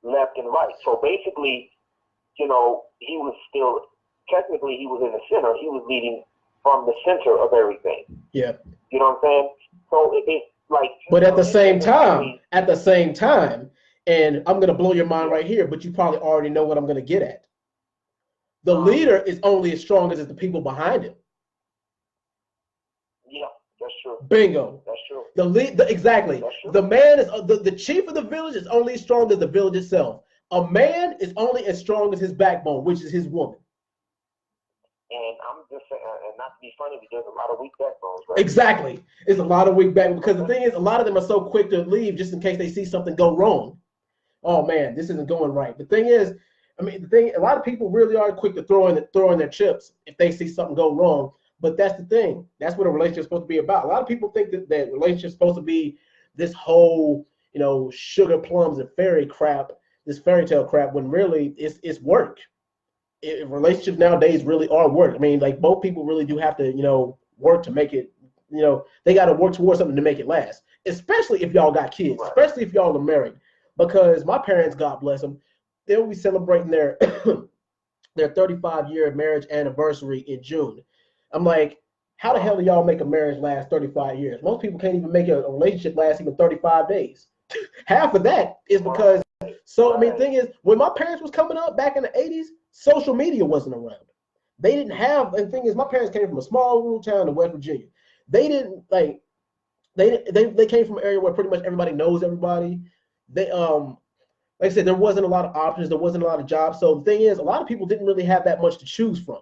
left and right. So basically, he was still, technically he was in the center. He was leading from the center of everything. Yeah. You know what I'm saying? So it's like. But at the same time, and I'm going to blow your mind right here, but you probably already know what I'm going to get at. The leader is only as strong as the people behind him. Yeah, that's true. Bingo. That's true. Exactly. That's true. The man is the chief of the village is only as strong as the village itself. A man is only as strong as his backbone, which is his woman. And I'm just saying, and not to be funny, but there's a lot of weak backbones, right? Exactly. It's a lot of weak backbones because the thing is, a lot of them are so quick to leave just in case they see something go wrong. Oh man, this isn't going right. The thing is, a lot of people really are quick to throw in their chips if they see something go wrong. But that's the thing. That's what a relationship is supposed to be about. A lot of people think that relationship is supposed to be this whole, sugar plums and fairy tale crap, when really it's work. Relationships nowadays really are work. I mean, like both people really do have to, work to make it, they got to work towards something to make it last, especially if y'all got kids, especially if y'all are married. Because my parents, God bless them, they'll be celebrating their 35-year marriage anniversary in June. I'm like, how the hell do y'all make a marriage last 35 years? Most people can't even make a relationship last even 35 days. Half of that is because, the thing is, when my parents was coming up back in the 80s, social media wasn't around. They didn't have, and the thing is, my parents came from a small rural town in West Virginia. They didn't, they came from an area where pretty much everybody knows everybody. They, like I said, there wasn't a lot of options. There wasn't a lot of jobs. So the thing is, a lot of people didn't really have that much to choose from.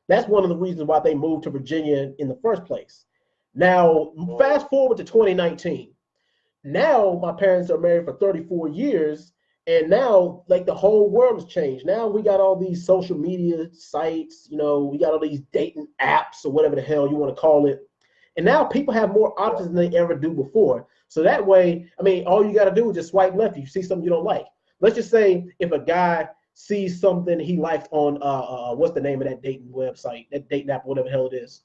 That's one of the reasons why they moved to Virginia in the first place. Now, fast forward to 2019. Now, my parents are married for 34 years, and now, the whole world has changed. Now we got all these social media sites, we got all these dating apps or whatever the hell you want to call it. And now people have more options than they ever do before. So that way, all you got to do is just swipe left if you see something you don't like. Let's just say if a guy sees something he likes on what's the name of that dating website, that dating app, whatever the hell it is,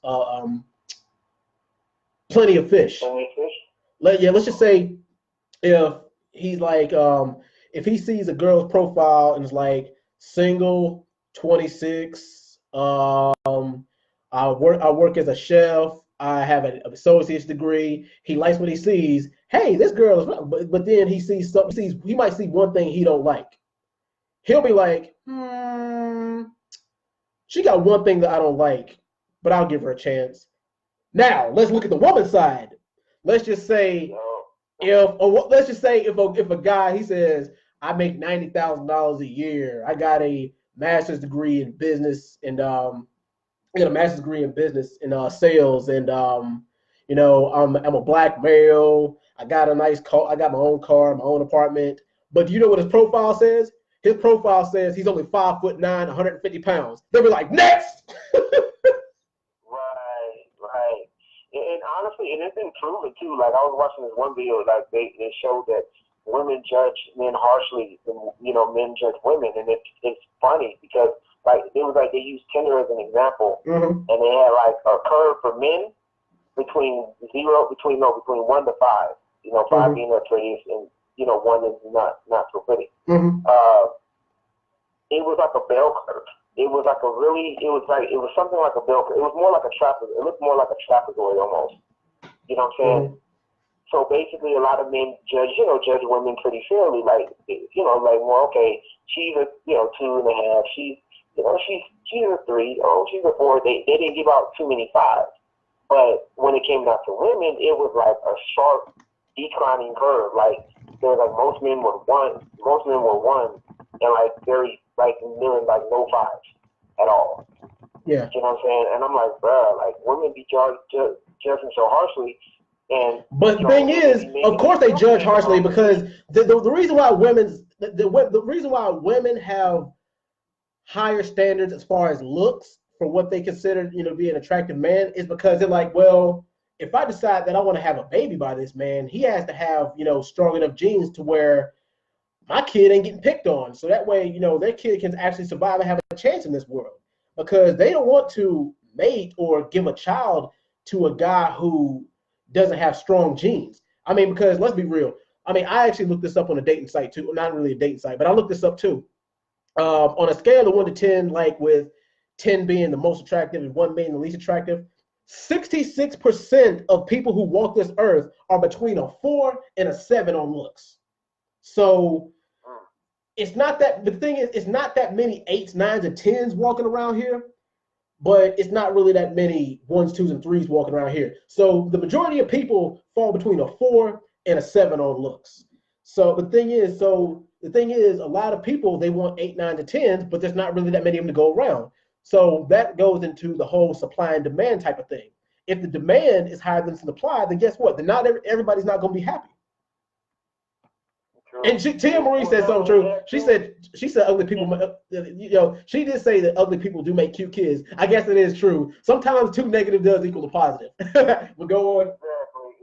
Plenty of Fish. Let's just say if he's if he sees a girl's profile and it's like single, 26, I work as a chef, I have an associate's degree. He likes what he sees. Hey, this girl is, but then he sees something. He might see one thing he don't like. He'll be like, she got one thing that I don't like, but I'll give her a chance. Now let's look at the woman's side. Let's just say if a guy, he says, I make $90,000 a year. I got a master's degree in business and I got a master's degree in business in sales, and I'm a black male. I got a nice car. I got my own car, my own apartment. But do you know what his profile says? His profile says he's only 5'9", 150 pounds. They'll be like, next. Right. And honestly, and it's been proven too. Like I was watching this one video, like they showed that women judge men harshly, and men judge women, and it's funny because like it was like they used Tinder as an example, and they had like a curve for men between 1 to 5. 5 being the prettiest, and 1 is not so pretty. It was like a bell curve. It was something like a bell curve. It was more like a trapezoid. It looked more like a trapezoid almost. You know what I'm saying? So basically, a lot of men judge women pretty fairly. Like, well, okay, she's a 2.5. She's a 3. Oh, she's a 4. They didn't give out too many 5s. But when it came down to women, it was like a sharp declining curve. Like there was like most men were 1, and like very like nearly like no 5s at all. Yeah. You know what I'm saying? And I'm like, bruh, like women be judging so harshly. But the thing is, of course they judge harshly because the reason why the reason why women have higher standards as far as looks for what they consider, be an attractive man is because they're like, well, if I decide that I want to have a baby by this man, he has to have, strong enough genes to where my kid ain't getting picked on. So that way, their kid can actually survive and have a chance in this world because they don't want to mate or give a child to a guy who doesn't have strong genes. I mean, because let's be real. I mean, I actually looked this up on a dating site too. Not really a dating site, but I looked this up too. On a scale of 1 to 10, like with 10 being the most attractive and 1 being the least attractive, 66% of people who walk this earth are between a 4 and a 7 on looks. So it's not that, the thing is, it's not that many 8s, 9s, and 10s walking around here, but it's not really that many 1s, 2s, and 3s walking around here. So the majority of people fall between a 4 and a 7 on looks. So the thing is, a lot of people, they want 8, 9, and 10s, but there's not really that many of them to go around. So that goes into the whole supply and demand type of thing. If the demand is higher than the supply, then guess what? Then not everybody's not going to be happy. True. And Tia Marie said something true. She said ugly people, she did say that ugly people do make cute kids. I guess it is true. Sometimes 2 negative does equal a positive. But go on.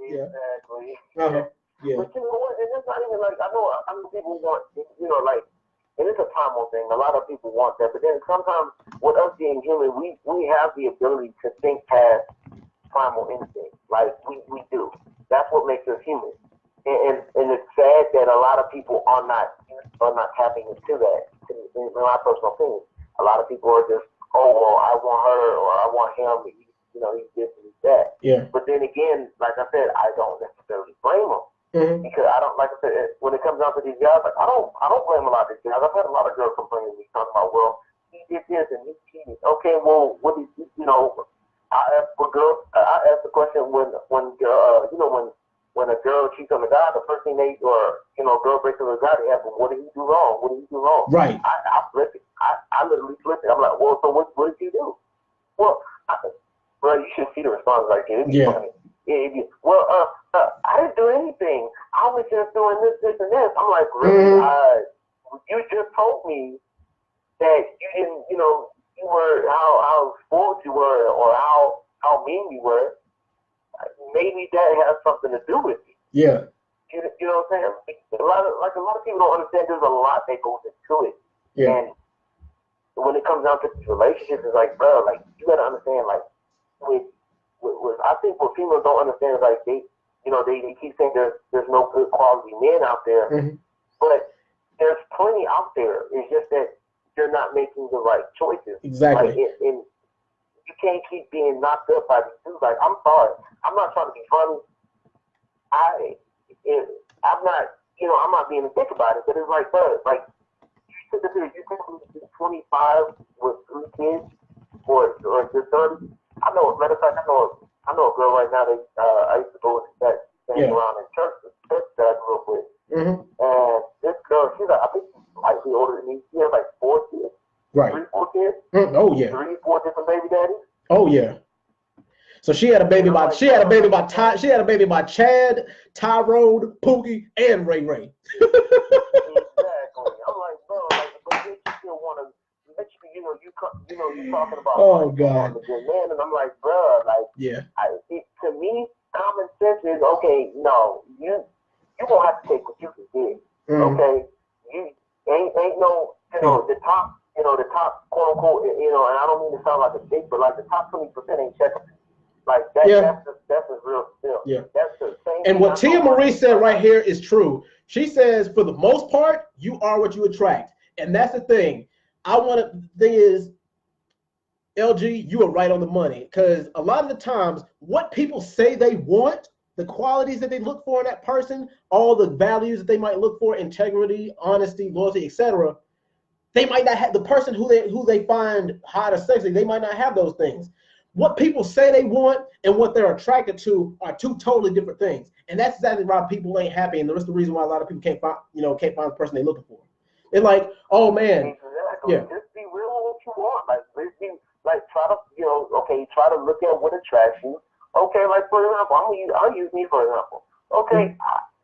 Exactly. Yeah. But you know what? And it's not even like I know people want like, and it's a primal thing. A lot of people want that, but then sometimes with us being human, we have the ability to think past primal instinct. Like we do. That's what makes us human. And it's sad that a lot of people are not tapping into that. In my personal opinion, a lot of people are just, oh well, I want her or I want him. He's this and he's that. Yeah. But then again, like I said, I don't necessarily blame them. Because I don't, like I said, when it comes down to these guys, like I don't blame a lot of these guys. I've had a lot of girls complaining to me talking about, well, he did this and he cheated. Okay, well, what did I asked the question when a girl cheats on a guy, the first thing girl breaks up with a guy, they ask, well, what did he do wrong? What did he do wrong? Right. I flip it. I literally flip it. I'm like, well, so what did he do? Well, bro, you should see the response right there. It'd be funny. Well, I didn't do anything. I was just doing this, and this. I'm like, really? You just told me that you didn't, you were how spoiled you were, or how mean you were. Maybe that has something to do with it. Yeah. You know what I'm saying? A lot of people don't understand. There's a lot that goes into it. Yeah. And when it comes down to these relationships, it's like, bro, like you gotta understand, like I think what females don't understand is like they keep saying there's no good quality men out there, but there's plenty out there. It's just that you're not making the right choices. Exactly. Like, and you can't keep being knocked up by these dudes. Like, I'm sorry, I'm not trying to be funny. I'm not being a dick about it, but it's like, bro, like you think 25 with 3 kids or just 30. I know, matter of fact, I know a girl right now that I used to go with that standing around in church that I grew up with. And this girl, she's like, I think she's slightly older than me. She has like 4 kids. Right. 3, 4 kids. Oh yeah. 3, 4 different baby daddies. Oh yeah. So she had a baby by Chad, Tyrone, Pookie, and Ray Ray. Exactly. I'm like, bro, but yet you still want to. You talking about oh God, the good man, and I'm like, bro, like, yeah. To me, is, okay, no, you won't have to take what you can get. Okay, you ain't no, the top, the top quote unquote, and I don't mean to sound like a dick, but like the top 20% ain't checking. Like that, that's a real skill. Yeah. That's the same. And what Tia Marie said right here is true. She says, for the most part, you are what you attract, and that's the thing. The thing is, LG, you are right on the money, because a lot of the times, what people say they want, the qualities that they look for in that person, all the values that they might look for, integrity, honesty, loyalty, etc. They might not have the person who they find hot or sexy. They might not have those things. What people say they want and what they're attracted to are two totally different things, and that's exactly why people ain't happy. And that's the reason why a lot of people can't find the person they're looking for. They're like, oh man, exactly. Yeah. Just be real with what you want. Like try to try to look at what attracts you. Okay, like for example, I'll use me for example. Okay,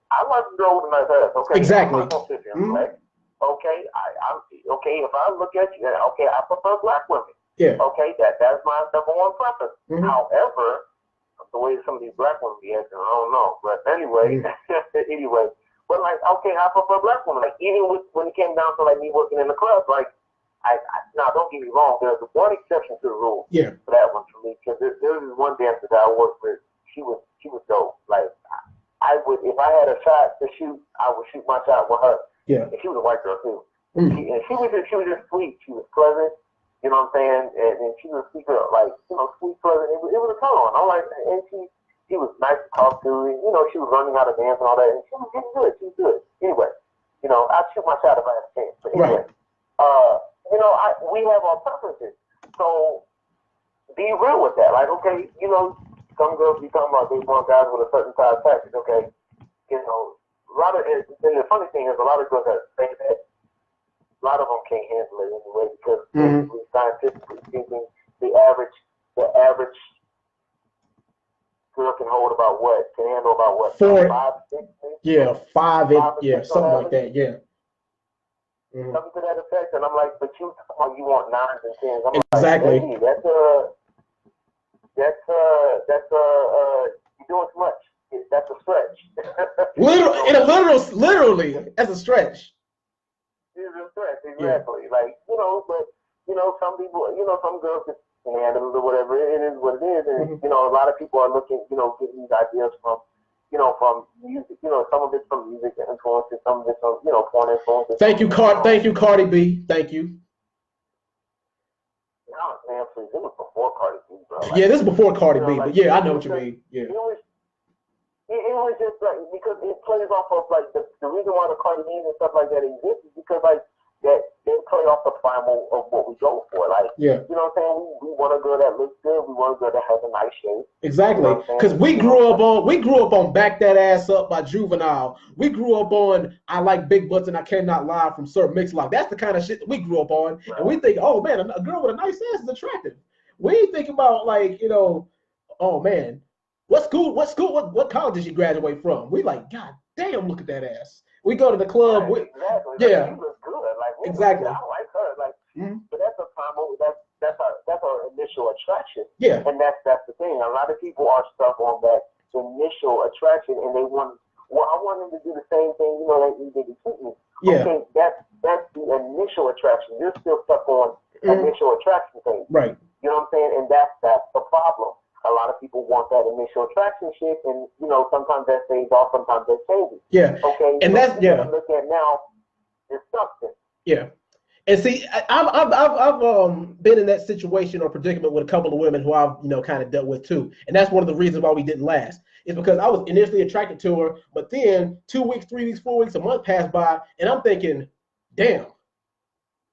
I like a girl with a nice ass. Okay, exactly. I'm not gonna sit here, right? Okay, I'm okay. If I look at you, okay, I prefer black women. Yeah. Okay, that's my number one preference. However, the way some of these black women be acting, I don't know. But anyway, but like, okay, I prefer black women. Like even when it came down to like me working in the club, like now don't get me wrong, there's one exception to the rule. Yeah. For that one for me, because there was one dancer that I worked with. She was dope. Like I would, if I had a shot to shoot, I would shoot my shot with her. Yeah. And she was a white girl too. She was just sweet. She was pleasant. You know what I'm saying? And she was a sweet girl, like, sweet, pleasant. It was a turn on. I'm like, and she was nice to talk to. And, she was learning how to dance and all that. And she was getting good. She was good. Anyway, I'd shoot my shot if I had a chance. But anyway, we have our preferences. So be real with that. Like, okay, some girls be talking about they want guys with a certain size package. Okay, a lot of, and the funny thing is, a lot of girls that say that. A lot of them can't handle it anyway because basically, scientifically speaking, the average girl can handle about what? 4, 5, 6, 6? Yeah, 5, something like that. Yeah. Something to that effect, and I'm like, but you want 9s and 10s. I'm exactly. Like, hey, that's you're doing too much. That's a stretch. Literally, that's a stretch. It's a stretch, exactly. Yeah. Like, but some people, some girls can handle it or whatever. It is what it is, and a lot of people are looking, getting these ideas from music. Some of it's from music influences, some of it's from porn influences. Thank you, Cardi B. Thank you. No, man, please, it was before Cardi B, bro. Like, yeah, this is before Cardi B, but yeah, I know what you mean. Yeah. It was just like, because it plays off of like the reason why the Cardi B's and stuff like that exists is because like that they play off the primal of what we go for. Like, you know what I'm saying? We want a girl that looks good. We want a girl that has a nice shape. Exactly. Because we grew up on Back That Ass Up by Juvenile. We grew up on I Like Big Butts and I Cannot Lie from Sir Mix-a-Lot. That's the kind of shit that we grew up on. Right. And we think, oh man, a girl with a nice ass is attractive. We ain't think about like, oh man, what college did she graduate from? We like, God damn, look at that ass. We go to the club. Right, exactly. Yeah. Like, she was good. Like, exactly. I like her. Like, but that's a primal. That's our initial attraction. Yeah. And that's the thing. A lot of people are stuck on that initial attraction, and they want. Well, I want them to do the same thing. That you did to me. Yeah. Okay, that's the initial attraction. You're still stuck on initial attraction thing. Right. You know what I'm saying? And that's the problem. A lot of people want that initial attraction shit, and sometimes that stays off, sometimes that changes. Yeah. Okay. And that's look at now is substance. Yeah. And see, I've been in that situation or predicament with a couple of women who I've kind of dealt with too, and that's one of the reasons why we didn't last. Is because I was initially attracted to her, but then 2 weeks, 3 weeks, 4 weeks, a month passed by, and I'm thinking, damn,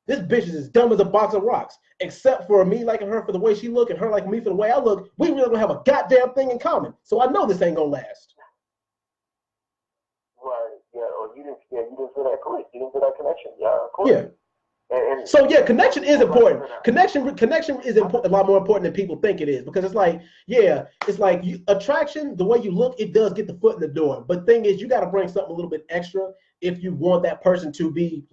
this bitch is as dumb as a box of rocks. Except for me liking her for the way she look and her liking me for the way I look, we really don't have a goddamn thing in common. So I know this ain't gonna last. Right. Yeah. Or you didn't feel that click. You didn't feel that connection. Yeah. Of course. Yeah. So yeah, connection is important. Connection is important, a lot more important than people think it is, because it's like, attraction, the way you look, it does get the foot in the door. But thing is, you got to bring something a little bit extra if you want that person to be,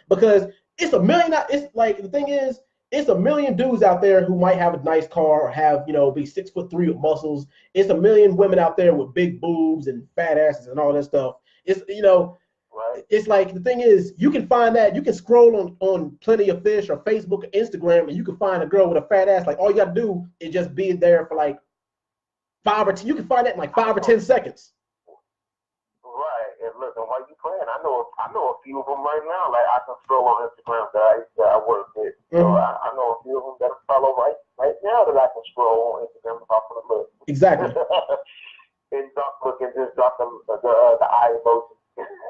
because it's a million. It's like, the thing is, it's a million dudes out there who might have a nice car or have, you know, be 6'3" with muscles. It's a million women out there with big boobs and fat asses and all that stuff. It's, you know, Right. it's like, the thing is, you can find that, you can scroll on Plenty of Fish or Facebook or Instagram, and you can find a girl with a fat ass. Like, all you gotta do is just be there for like 5 or 10. You can find that in like 5 or 10 seconds. Right. And look, and while you playing, I know a few of them right now. Like, I can scroll on Instagram that I work with. So I know a few of them that I follow right now that I can scroll on Instagram and talk to them. Look. Exactly. And just drop them the eye emoji.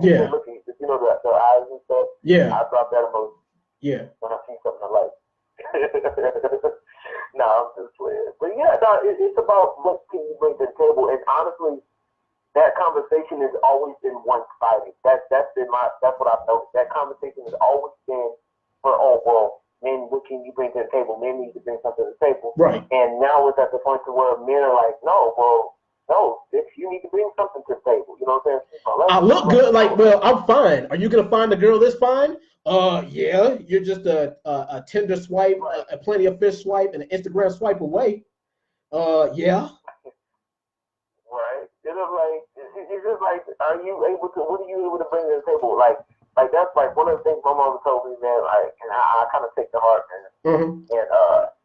Yeah. Looking, you know, the eyes and stuff. Yeah. I drop that emoji. Yeah. When I see something I like. No, I'm just playing. But yeah, no, it's about what can you bring to the table. And honestly, that conversation has always been one-sided. That's what I've noticed. That conversation has always been for, oh, well, men, what can you bring to the table? Men need to bring something to the table. Right. And now it's at the point to where men are like, no, bitch, you need to bring something to the table. You know what I'm saying? I look good, like, well, I'm fine. Are you gonna find a girl this fine? Yeah, you're just a Tinder swipe, a Plenty of Fish swipe, and an Instagram swipe away. Yeah. Right. It's just like, are you able to? What are you able to bring to the table? Like that's like one of the things my mom told me, man. Like, and I kind of take to heart, man. Mm-hmm. And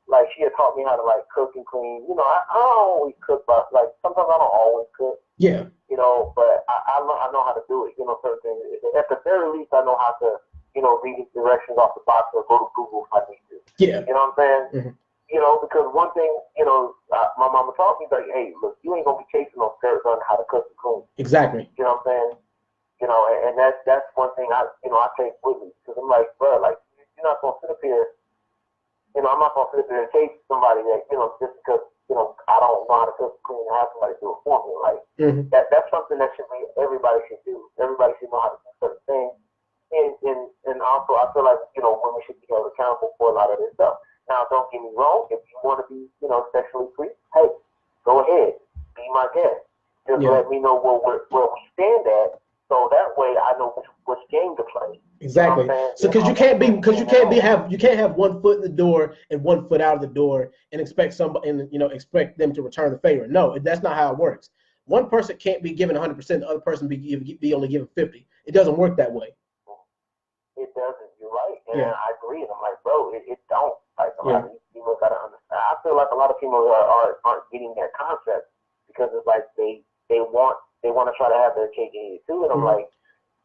like she had taught me how to like cook and clean. You know, I don't always cook, but like sometimes I don't always cook. Yeah. You know, but I know how to do it. You know, certain things. At the very least, I know how to, you know, read the directions off the box or go to Google if I need to. Yeah. You know what I'm saying? Mm-hmm. You know, because one thing, you know, my mama taught me, like, hey, look, you ain't gonna be chasing no skirts on how to cook and clean. Exactly. You know what I'm saying? You know, and that's one thing I take with me, because I'm like, bro, like, you're not gonna sit up here. You know, I'm not gonna sit up here and chase somebody that, you know, just because, you know, I don't know how to cook and clean and have somebody do it for me. Like, that's something that everybody should do. Everybody should know how to do certain things. And also, I feel like, you know, women should be held accountable for a lot of this stuff. Now, don't get me wrong. If you want to be, you know, sexually free, hey, go ahead, be my guest. Just let me know where we stand at, so that way I know which game to play. Exactly. You know, so you can't have 1 foot in the door and 1 foot out of the door and expect them to return the favor. No, that's not how it works. One person can't be given 100%, the other person be only given 50. It doesn't work that way. It doesn't. You're right, and I agree. And I'm like, bro, it don't. Like, a lot of these people gotta understand. I feel like a lot of people aren't getting that concept, because it's like they want to try to have their cake and eat it too. And I'm like,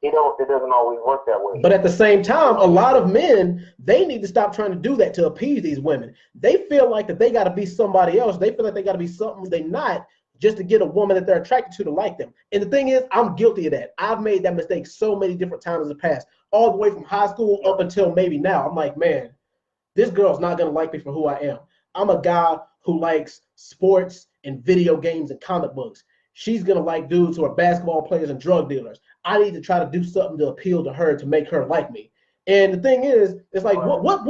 it doesn't always work that way. But at the same time, a lot of men, they need to stop trying to do that to appease these women. They feel like that they got to be somebody else. They feel like they got to be something they're not, just to get a woman that they're attracted to like them. And the thing is, I'm guilty of that. I've made that mistake so many different times in the past, all the way from high school up until maybe now. I'm like, man, this girl's not going to like me for who I am. I'm a guy who likes sports and video games and comic books. She's going to like dudes who are basketball players and drug dealers. I need to try to do something to appeal to her to make her like me. And the thing is, it's like, what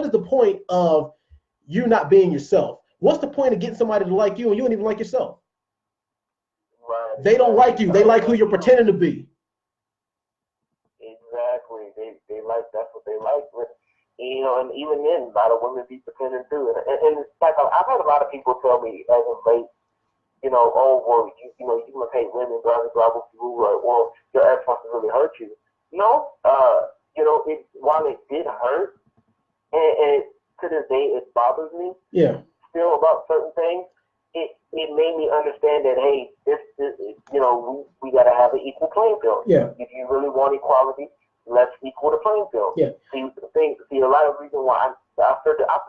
is the point of you not being yourself? What's the point of getting somebody to like you and you don't even like yourself? Right. They don't like you. They like who you're pretending to be. Exactly. They like, that's what they like. You know, and even then, a lot of women be pretending too. And it's like, I've had a lot of people tell me as of late, you know, oh, well, you know, you must hate women, blah, blah, blah, blah, well, your ex must have really hurt you. No, you know, while it did hurt, and to this day it bothers me. Yeah. Still about certain things, it made me understand that, hey, this you know, we got to have an equal playing field. Yeah. If you really want equality, let's equal the playing field. Yeah. See, a lot of reasons why I figured out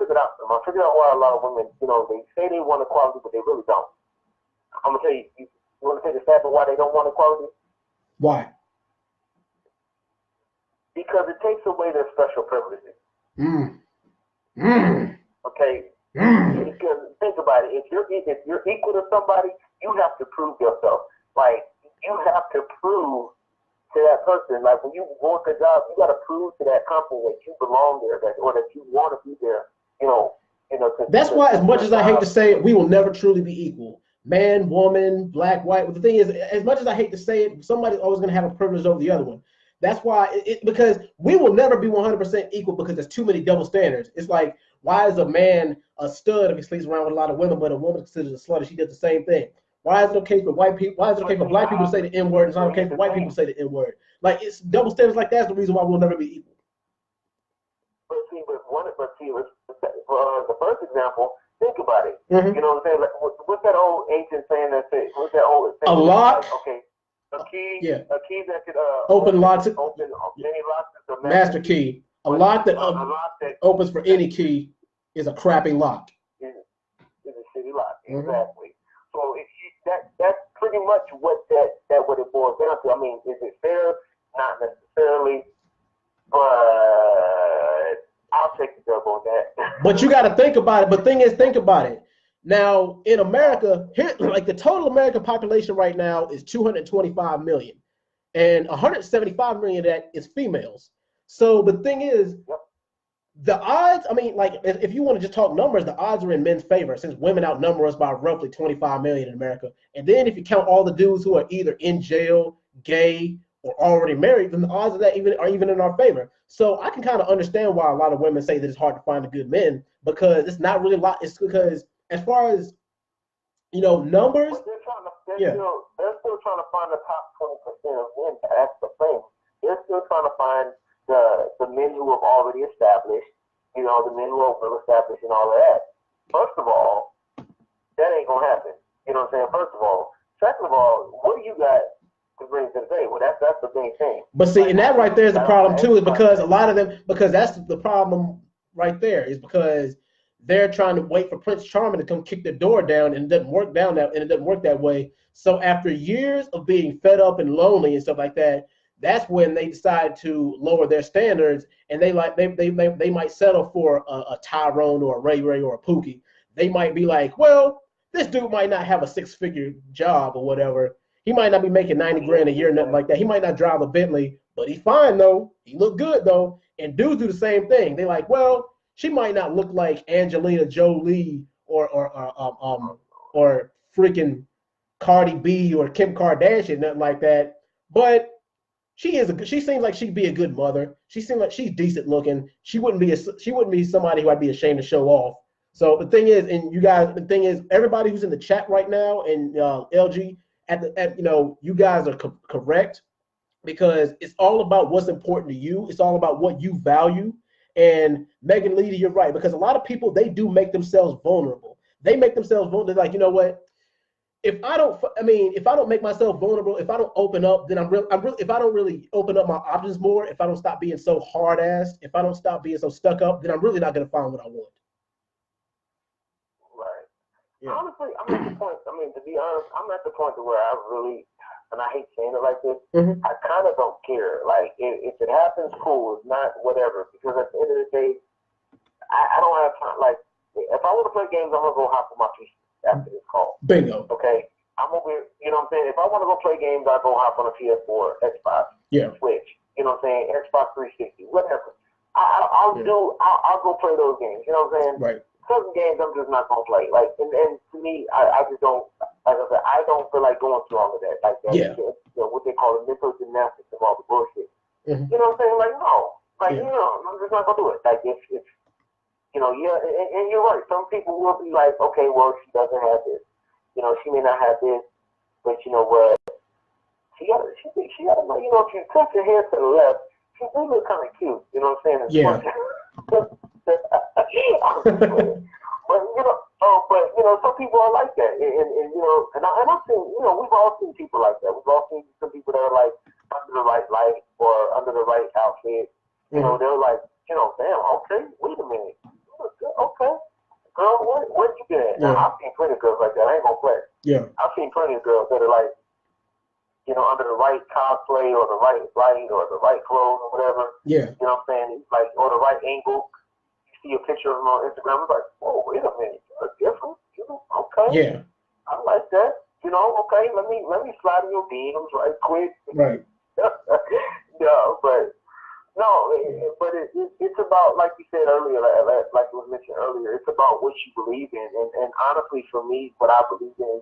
why a lot of women, you know, they say they want equality, but they really don't. I'm gonna tell you. You want to take a stab at why they don't want equality? Why? Because it takes away their special privileges. Okay. Because think about it. If you're equal to somebody, you have to prove yourself. Like, you have to prove to that person. Like, when you work a job, you got to prove to that company that you belong there, or that you want to be there. You know. That's why, as much as I hate to say it, we will never truly be equal. Man, woman, black, white. But the thing is, as much as I hate to say it, somebody's always going to have a privilege over the other one. That's why because we will never be 100% equal because there's too many double standards. It's like, why is a man a stud if he sleeps around with a lot of women, but a woman considers a slut if she does the same thing? Why is it okay for white people? Why is it okay for black people to say the N word? It's not okay for white people to say the N word. Like, it's double standards like that's the reason why we'll never be equal. But see, for the first example, think about it. Mm-hmm. You know what I'm saying? Like, what's that old ancient saying that says? What's that old saying? A lock. Like, okay. A key that could open locks, open many locks is a master key. A lock that opens for any key is a crappy lock. Is a shitty lock, exactly. So that's pretty much what it boils down to. I mean, is it fair? Not necessarily, but I'll take the dub on that. But you got to think about it. But thing is, think about it. Now, in America, here, like the total American population right now is 225 million, and 175 million of that is females. So the thing is, the odds, I mean, like, if you want to just talk numbers, the odds are in men's favor since women outnumber us by roughly 25 million in America. And then if you count all the dudes who are either in jail, gay, or already married, then the odds of that are even in our favor. So I can kind of understand why a lot of women say that it's hard to find a good men, because it's not really a lot. It's because as far as, you know, numbers, they're still trying to find the top 20% of men to ask the thing. They're still trying to find the men who have already established, you know, the men who are well established and all of that. First of all, that ain't gonna happen. You know what I'm saying? First of all. Second of all, what do you got to bring to the table? That's the main thing. But see, and that right there is the problem too, is because a lot of them, because that's the problem right there, is because they're trying to wait for Prince Charming to come kick the door down, and it doesn't work that way. So after years of being fed up and lonely and stuff like that, that's when they decide to lower their standards, and they might settle for a Tyrone or a Ray Ray or a Pookie. They might be like, well, this dude might not have a 6-figure job or whatever. He might not be making 90 grand a year, nothing like that. He might not drive a Bentley, but he's fine though. He look good though. And dudes do the same thing. They like, well, she might not look like Angelina Jolie or freaking Cardi B or Kim Kardashian, nothing like that. But she seems like she'd be a good mother. She seems like she's decent looking. She wouldn't be somebody who I'd be ashamed to show off. So the thing is, everybody who's in the chat right now, and LG, you guys are correct, because it's all about what's important to you. It's all about what you value. And Megan Lee, you're right, because a lot of people, they do make themselves vulnerable. They make themselves vulnerable. They're like, you know what? If I don't make myself vulnerable, if I don't open up, then if I don't really open up my options more, if I don't stop being so hard-assed, if I don't stop being so stuck up, then I'm really not going to find what I want. Right. Yeah. Honestly, I'm at the point, to be honest, I'm at the point to where I really, and I hate saying it like this, I kind of don't care. Like, if it happens, cool. If not, whatever. Because at the end of the day, I don't have time. Like, if I want to play games, I'm going to go hop on my PC after this call. Bingo. Okay. I'm over, you know what I'm saying? If I want to go play games, I'll go hop on a PS4, Xbox, Switch, you know what I'm saying? Xbox 360, whatever. I'll go play those games, you know what I'm saying? Right. Certain games I'm just not gonna play. Like, and to me, I just don't, like I said, I don't feel like going through all of that. Like that, what they call the mental gymnastics of all the bullshit. You know what I'm saying? Like, no. Like, you know, I'm just not gonna do it. Like, if you know, and you're right. Some people will be like, okay, well, she doesn't have this. You know, she may not have this, but you know what? She got to, you know, if you tilt your head to the left, she do look kind of cute. You know what I'm saying? Yeah. But you know, some people are like that, and you know, and I've seen, you know, we've all seen people like that. We've all seen some people that are like under the right light or under the right outfit. You know, they're like, you know, damn, okay, wait a minute. Okay, girl, where you been at? Now, I've seen plenty of girls like that. I ain't gonna play. Yeah. I've seen plenty of girls that are like, you know, under the right cosplay or the right light or the right clothes or whatever. Yeah. You know what I'm saying? Like, or the right angle. You see a picture of them on Instagram, it's like, oh, wait a minute, you're different. You know, okay. Yeah. I like that. You know, okay, let me slide in your DMs right quick. Right. But it's about, like you said earlier, like it was mentioned earlier, it's about what you believe in. And honestly, for me, what I believe in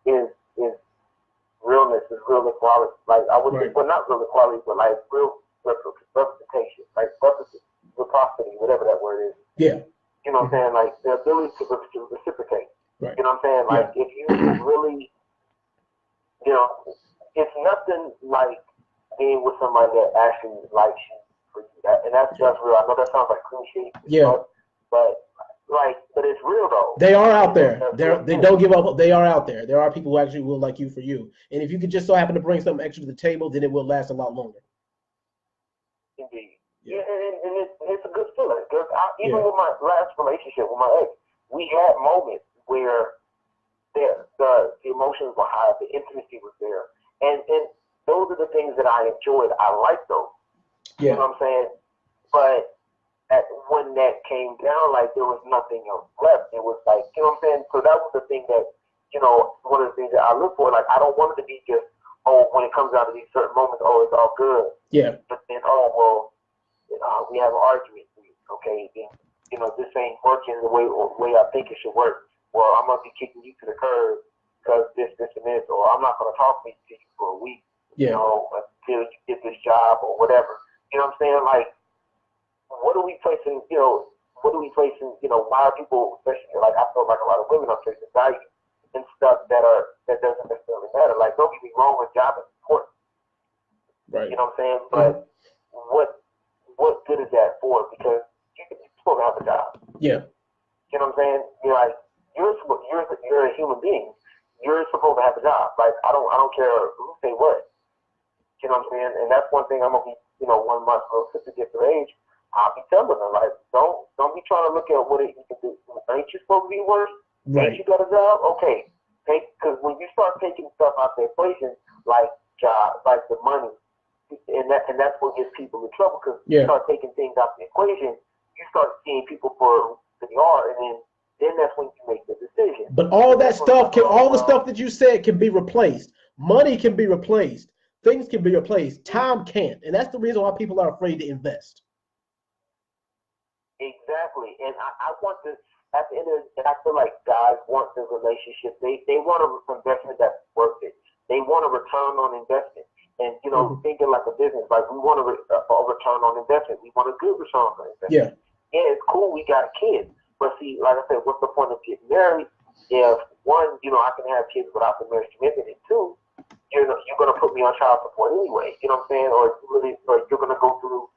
is realness is real equality. Like I would say, well, not real equality, but like real representation, like reciprocity, whatever that word is. Yeah. You know what I'm saying? Like the ability to reciprocate. Right. You know what I'm saying? Like if you really, you know, it's nothing like being with somebody that actually likes you for you. And that's real. I know that sounds like cliche. Yeah. But it's real though. They are out there. They don't give up. They are out there. There are people who actually will like you for you. And if you could just so happen to bring something extra to the table, then it will last a lot longer. Indeed. Yeah, and it's a good feeling. Because even with my last relationship with my ex, we had moments where the emotions were high, the intimacy was there. And those are the things that I enjoyed. I liked those. Yeah. You know what I'm saying? But when that came down, like there was nothing else left. It was like, you know what I'm saying? So that was the thing that, you know, one of the things that I look for. Like I don't want it to be just, when it comes down to these certain moments, it's all good. Yeah. But then, we have an argument. Okay, then, you know, this ain't working the way I think it should work. Well, I'm gonna be kicking you to the curb because this, and this, or I'm not gonna talk to you for a week. Yeah. You know, until you get this job or whatever. You know what I'm saying? Like, what are we placing, you know, why are people, especially, like, I feel like a lot of women are placing value in stuff that doesn't necessarily matter. Like, don't get me wrong, a job is important. Right. You know what I'm saying? But what good is that for? Because you're supposed to have a job. Yeah. You know what I'm saying? You're like, you're a human being. You're supposed to have a job. Like, I don't care who say what. You know what I'm saying? And that's one thing I'm gonna be, you know, one of my little sister gets her age, I'll be telling her, like, don't be trying to look at what you can do. Ain't you supposed to be worse? Right. Ain't you got a job? Okay. Because when you start taking stuff out the equation, like job, like the money, and that's what gets people in trouble. Because you start taking things out the equation, you start seeing people for who they are, and then that's when you make the decision. But all that stuff all the stuff that you said can be replaced. Money can be replaced. Things can be replaced. Time can't, and that's the reason why people are afraid to invest. Exactly, and I want this. At the end of the day, I feel like guys want the relationship. They want an investment that's worth it. They want a return on investment, and you know, thinking like a business. Like we want a return on investment. We want a good return on investment. Yeah, it's cool. We got kids, but see, like I said, what's the point of getting married if one, you know, I can have kids without the marriage commitment, and two, you're gonna put me on child support anyway. You know what I'm saying? Or you're gonna go through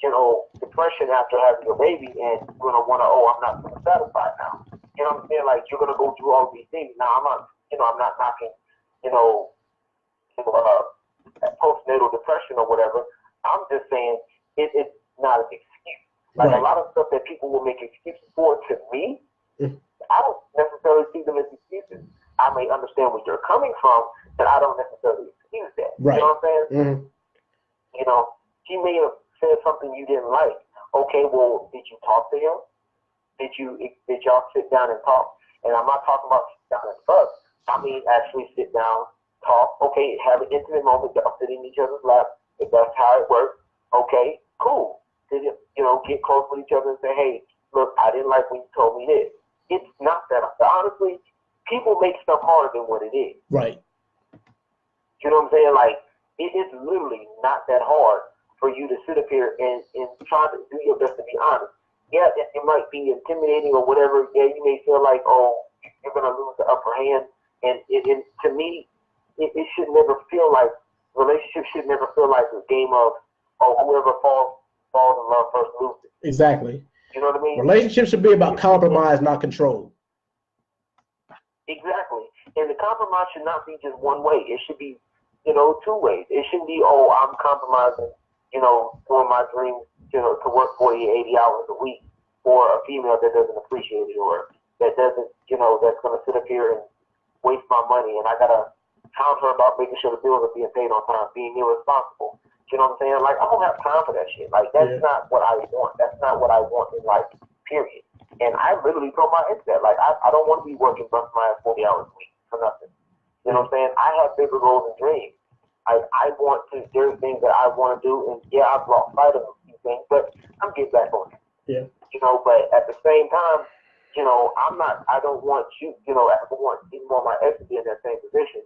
you know, depression after having a baby, and you're gonna wanna, I'm not gonna satisfied now. You know what I'm saying? Like you're gonna go through all these things. Now I'm not knocking, postnatal depression or whatever. I'm just saying it's not an excuse. Like a lot of stuff that people will make excuses for, to me, I don't necessarily see them as excuses. I may understand where you're coming from, but I don't necessarily excuse that. Right. You know what I'm saying? You know, he may have said something you didn't like. Okay, well, did you talk to him? Did y'all sit down and talk? And I'm not talking about sit down and fuck. I mean actually sit down, talk. Okay, have an intimate moment. Y'all sit in each other's lap. If that's how it works, okay, cool. Did you, get close with each other and say, hey, look, I didn't like when you told me this. It's not that. Honestly, people make stuff harder than what it is. Right. You know what I'm saying? Like, it is literally not that hard for you to sit up here and try to do your best to be honest. Yeah, it might be intimidating or whatever. Yeah, you may feel like, you're going to lose the upper hand. And to me, it should never feel like, relationships should never feel like a game of, whoever falls in love first loses. Exactly. You know what I mean? Relationships should be about compromise, not control. Exactly. And the compromise should not be just one way. It should be, two ways. It shouldn't be, I'm compromising, doing my dreams, to work 40 or 80 hours a week for a female that doesn't appreciate it, or that doesn't, that's going to sit up here and waste my money. And I got to count her about making sure the bills are being paid on time, being irresponsible. You know what I'm saying? Like, I don't have time for that shit. Like, that's not what I want. That's not what I want in life, period. And I literally throw my head to that. Like, I don't want to be working busting my ass 40 hours a week for nothing. You know what I'm saying? I have bigger goals and dreams. I want to, there's things that I want to do, and yeah, I've lost sight of a few things, but I'm getting back on it. Yeah. But at the same time, I don't want you, I don't want even more my ex to be in that same position.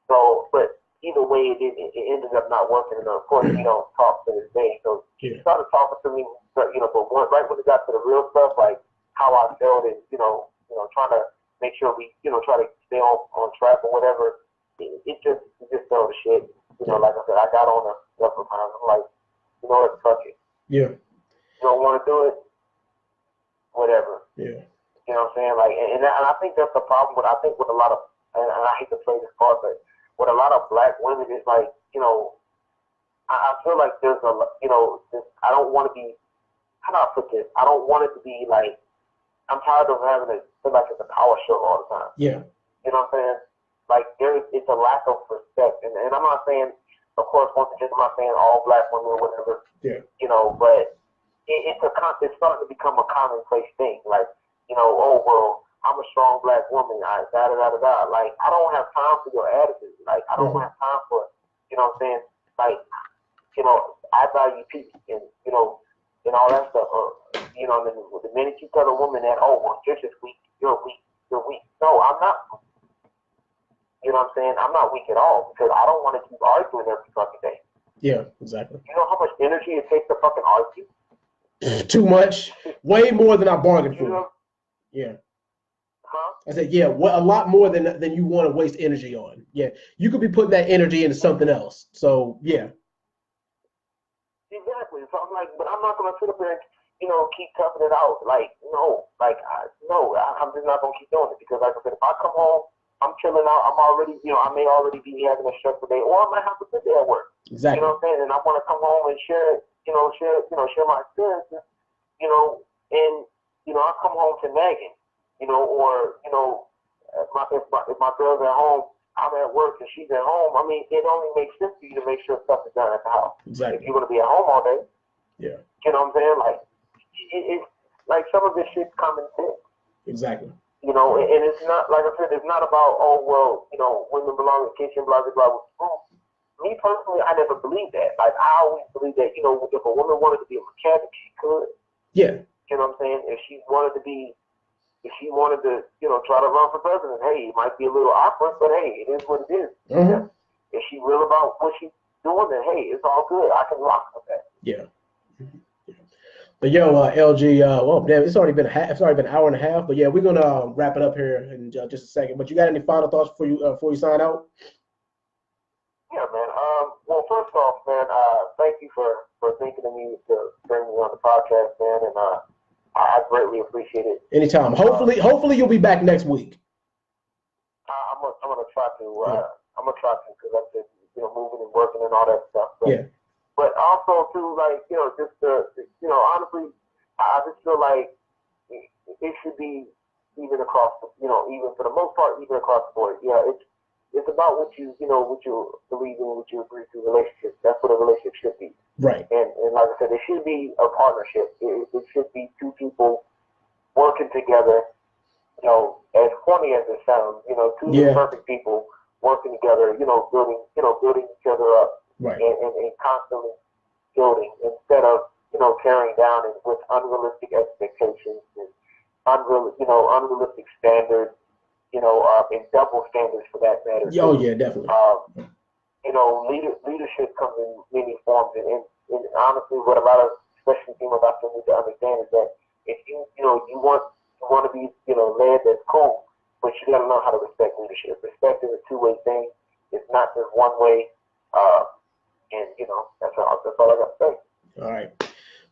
So, but either way, it ended up not working. And of course, we don't talk to this day. So she started talking to me, but right when it got to the real stuff, like how I felt, and trying to make sure we, try to stay on track or whatever. It just fell to shit. Like I said, I got on the upper time. I'm like, what, fuck it. Yeah. You don't want to do it, whatever. Yeah. You know what I'm saying? Like, and I think that's the problem with a lot of, and I hate to play this card, but with a lot of black women, is like, I feel like there's I don't want to be, how do I put this? I don't want it to be like, I'm tired of having it feel like it's a power show all the time. Yeah. You know what I'm saying? Like, it's a lack of respect. And I'm not saying, of course, once again, I'm not saying all black women or whatever. Yeah. But it's starting to become a commonplace thing. Like, oh, well, I'm a strong black woman. Like, I don't have time for your attitude. Like, I don't have time for, you know what I'm saying? Like, I value peace and, and all that stuff. The minute you tell a woman that, oh, well, you're just weak, you're weak. No, I'm not. You know what I'm saying? I'm not weak at all, because I don't want to keep arguing every fucking day. Yeah, exactly. You know how much energy it takes to fucking argue? Too much. Way more than I bargained for. Yeah. Huh? I said, yeah, a lot more than you want to waste energy on. Yeah. You could be putting that energy into something else. So, yeah. Exactly. So I'm like, but I'm not going to sit up there and, keep toughing it out. Like, no. I'm just not going to keep doing it, because, like I said, if I come home, I'm chilling out. I'm already, I may already be having a stressful day, or I might have a good day at work. Exactly. You know what I'm saying? And I want to come home and share my experiences, and, I come home to nagging, or, if my girl's at home, I'm at work and she's at home. I mean, it only makes sense for you to make sure stuff is done at the house. Exactly. If you're going to be at home all day. Yeah. You know what I'm saying? Like, it's like some of this shit's common sense. Exactly. And it's not, like I said, it's not about, oh, well, women belong in the kitchen, blah, blah, blah. Me personally, I never believed that. Like, I always believed that, if a woman wanted to be a mechanic, she could. Yeah. You know what I'm saying? If she wanted to, try to run for president, hey, it might be a little awkward, but hey, it is what it is. Mm-hmm. If she's real about what she's doing, then hey, it's all good. I can rock with that. Yeah. But yo, LG, well, damn, it's already been an hour and a half. But yeah, we're gonna wrap it up here in just a second. But you got any final thoughts before you sign out? Yeah, man. Well, first off, man, thank you for thinking of me to bring me on the podcast, man, and I greatly appreciate it. Anytime. Hopefully you'll be back next week. I'm gonna try to. I'm gonna try to, because I've been moving and working and all that stuff. But, yeah. But also too, like, just honestly, I just feel like it should be even across, even for the most part, even across the board. Yeah, it's about what you believe in, what you agree to. Relationships. That's what a relationship should be. Right. And like I said, it should be a partnership. It should be two people working together. As corny as it sounds, two perfect people working together. Building each other up. Right. And constantly building, instead of tearing down and with unrealistic expectations and unrealistic standards, and double standards for that matter. Oh yeah, definitely. Leadership comes in many forms, and honestly, what a lot of especially female doctors need to understand is that if you want to be led, that's cool, but you got to know how to respect leadership. Respect is a two-way thing. It's not just one way. And that's all I got to say. All right.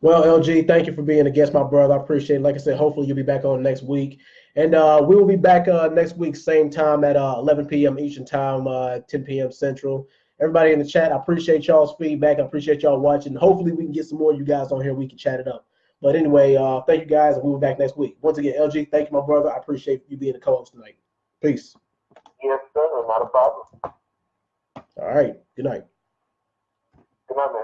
Well, LG, thank you for being a guest, my brother. I appreciate it. Like I said, hopefully you'll be back on next week. And we will be back next week, same time at 11 p.m. Eastern time, 10 p.m. Central. Everybody in the chat, I appreciate y'all's feedback. I appreciate y'all watching. Hopefully we can get some more of you guys on here. We can chat it up. But anyway, thank you guys, and we'll be back next week. Once again, LG, thank you, my brother. I appreciate you being the co-host tonight. Peace. Yes, sir. Not a problem. All right. Good night. Good night, man.